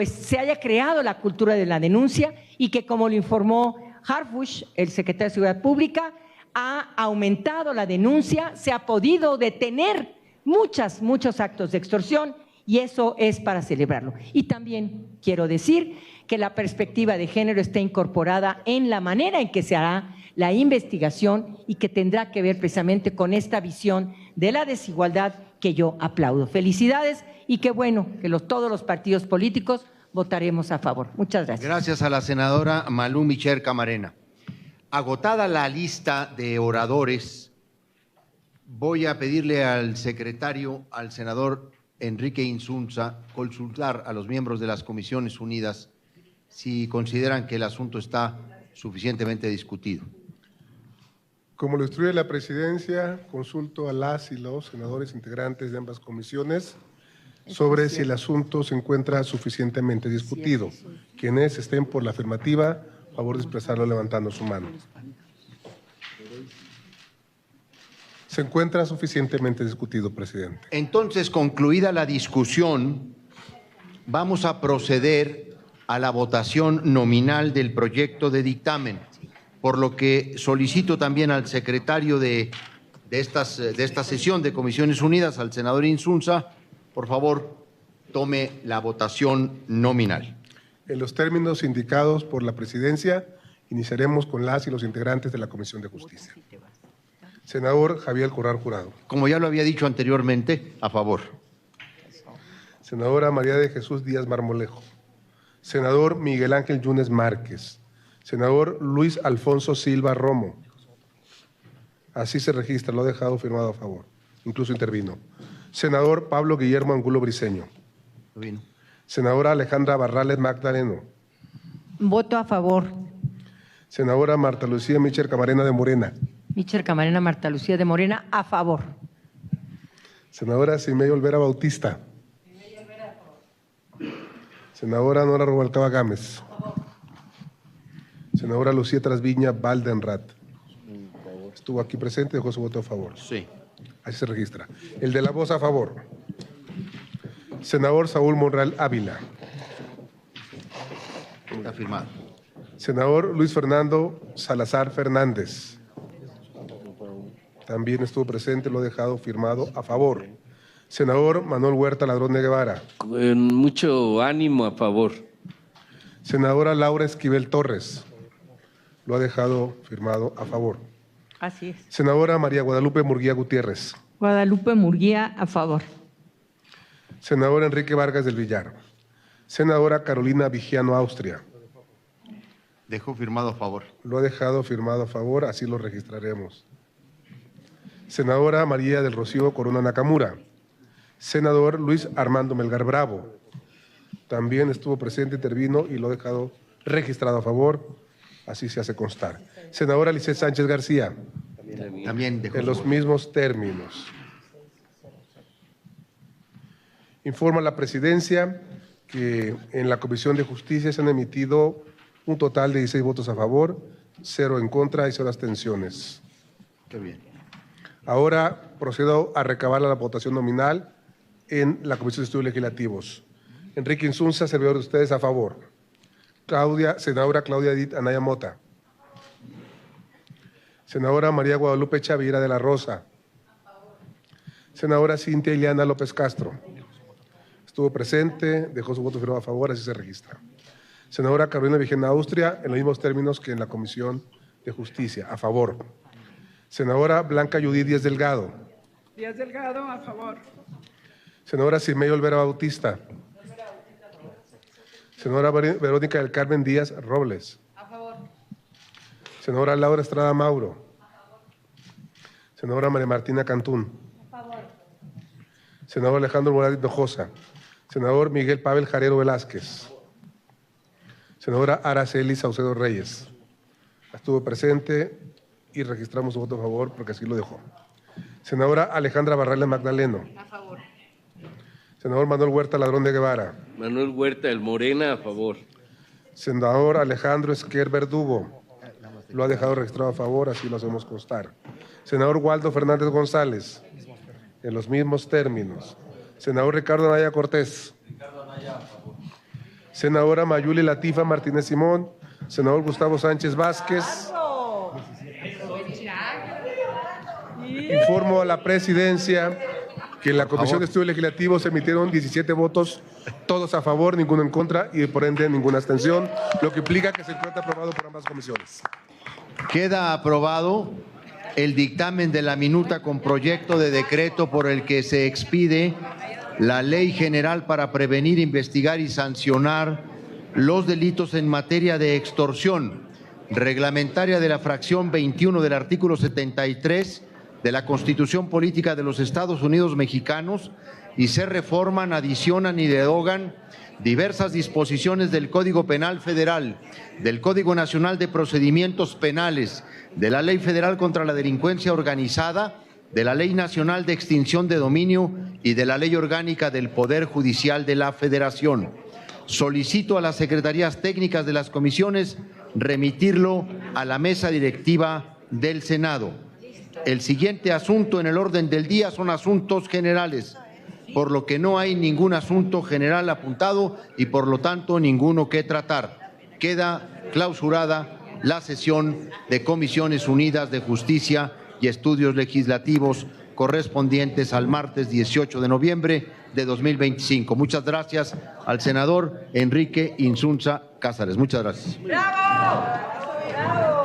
se haya creado la cultura de la denuncia y que, como lo informó Harfuch, el secretario de Seguridad Pública, ha aumentado la denuncia, se ha podido detener muchos actos de extorsión y eso es para celebrarlo. Y también quiero decir que la perspectiva de género está incorporada en la manera en que se hará la investigación y que tendrá que ver precisamente con esta visión de la desigualdad que yo aplaudo. Felicidades y qué bueno que todos los partidos políticos votaremos a favor. Muchas gracias. Gracias a la senadora Malú Micher Camarena. Agotada la lista de oradores, voy a pedirle al secretario, al senador Enrique Insunza, consultar a los miembros de las Comisiones Unidas si consideran que el asunto está suficientemente discutido. Como lo instruye la presidencia, consulto a las y los senadores integrantes de ambas comisiones sobre si el asunto se encuentra suficientemente discutido. Quienes estén por la afirmativa, a favor de expresarlo levantando su mano. Se encuentra suficientemente discutido, presidente. Entonces, concluida la discusión, vamos a proceder a la votación nominal del proyecto de dictamen, por lo que solicito también al secretario de esta sesión de Comisiones Unidas, al senador Insunza, por favor, tome la votación nominal. En los términos indicados por la presidencia, iniciaremos con las y los integrantes de la Comisión de Justicia. Senador Javier Corral Jurado. Como ya lo había dicho anteriormente, a favor. Senadora María de Jesús Díaz Marmolejo. Senador Miguel Ángel Yunes Márquez. Senador Luis Alfonso Silva Romo. Así se registra, lo ha dejado firmado a favor. Incluso intervino. Senador Pablo Guillermo Angulo Briceño. Senadora Alejandra Barrales Magdaleno. Voto a favor. Senadora Marta Lucía Micher Camarena de Morena. Micher Camarena Marta Lucía de Morena, a favor. Senadora Simei Olvera Bautista. Senadora Nora Rubalcaba Gámez. Senadora Lucía Trasviña Valdenrat. Estuvo aquí presente y dejó su voto a favor. Sí. Así se registra. El de la voz a favor. Senador Saúl Monreal Ávila. Está firmado. Senador Luis Fernando Salazar Fernández. También estuvo presente, lo ha dejado firmado a favor. Senador Manuel Huerta Ladrón de Guevara. Con mucho ánimo a favor. Senadora Laura Esquivel Torres. Lo ha dejado firmado a favor. Así es. Senadora María Guadalupe Murguía Gutiérrez. Guadalupe Murguía, a favor. Senador Enrique Vargas del Villar. Senadora Carolina Vigiano Austria. Dejó firmado a favor. Lo ha dejado firmado a favor, así lo registraremos. Senadora María del Rocío Corona Nakamura. Senador Luis Armando Melgar Bravo. También estuvo presente, intervino y lo ha dejado registrado a favor, así se hace constar. Senadora Lisset Sánchez García. También dejó en los mismos términos. Informa la presidencia que en la Comisión de Justicia se han emitido Un total de 16 votos a favor, 0 en contra y 0 abstenciones. Qué bien. Ahora procedo a recabar la votación nominal en la Comisión de Estudios Legislativos. Enrique Insunza, servidor de ustedes, a favor. Senadora Claudia Edith Anaya Mota. Senadora María Guadalupe Chavira de la Rosa. Senadora Cintia Ileana López Castro. Estuvo presente, dejó su voto firmado a favor, así se registra. Senadora Carolina Vigena Austria, en los mismos términos que en la Comisión de Justicia, a favor. Senadora Blanca Judith Díaz Delgado. Díaz Delgado, a favor. Senadora Simei Olvera Bautista. Senadora Verónica del Carmen Díaz Robles. A favor. Senadora Laura Estrada Mauro. Senadora María Martina Cantún. A favor. Senador Alejandro Morales Hinojosa. Senador Miguel Pavel Jarero Velázquez. Senadora Araceli Saucedo Reyes. Estuvo presente y registramos su voto a favor porque así lo dejó. Senadora Alejandra Barrales Magdaleno. A favor. Senador Manuel Huerta Ladrón de Guevara. Manuel Huerta del Morena, a favor. Senador Alejandro Esquer Verdugo. Lo ha dejado registrado a favor, así lo hacemos constar. Senador Waldo Fernández González. En los mismos términos. Senador Ricardo Anaya Cortés. Senadora Mayuli Latifa Martínez Simón. Senador Gustavo Sánchez Vázquez. Informo a la presidencia que en la Comisión de Estudios Legislativos se emitieron 17 votos, todos a favor, ninguno en contra y por ende ninguna abstención, lo que implica que se encuentra aprobado por ambas comisiones. Queda aprobado el dictamen de la minuta con proyecto de decreto por el que se expide la Ley General para prevenir, investigar y sancionar los delitos en materia de extorsión, reglamentaria de la fracción 21 del artículo 73 de la Constitución Política de los Estados Unidos Mexicanos, y se reforman, adicionan y derogan diversas disposiciones del Código Penal Federal, del Código Nacional de Procedimientos Penales, de la Ley Federal contra la Delincuencia Organizada, de la Ley Nacional de Extinción de Dominio y de la Ley Orgánica del Poder Judicial de la Federación. Solicito a las secretarías técnicas de las comisiones remitirlo a la mesa directiva del Senado. El siguiente asunto en el orden del día son asuntos generales, por lo que no hay ningún asunto general apuntado y por lo tanto ninguno que tratar. Queda clausurada la sesión de Comisiones Unidas de Justicia y Estudios Legislativos correspondientes al martes 18 de noviembre de 2025. Muchas gracias al senador Enrique Insunza Cázares. Muchas gracias. ¡Bravo! ¡Bravo!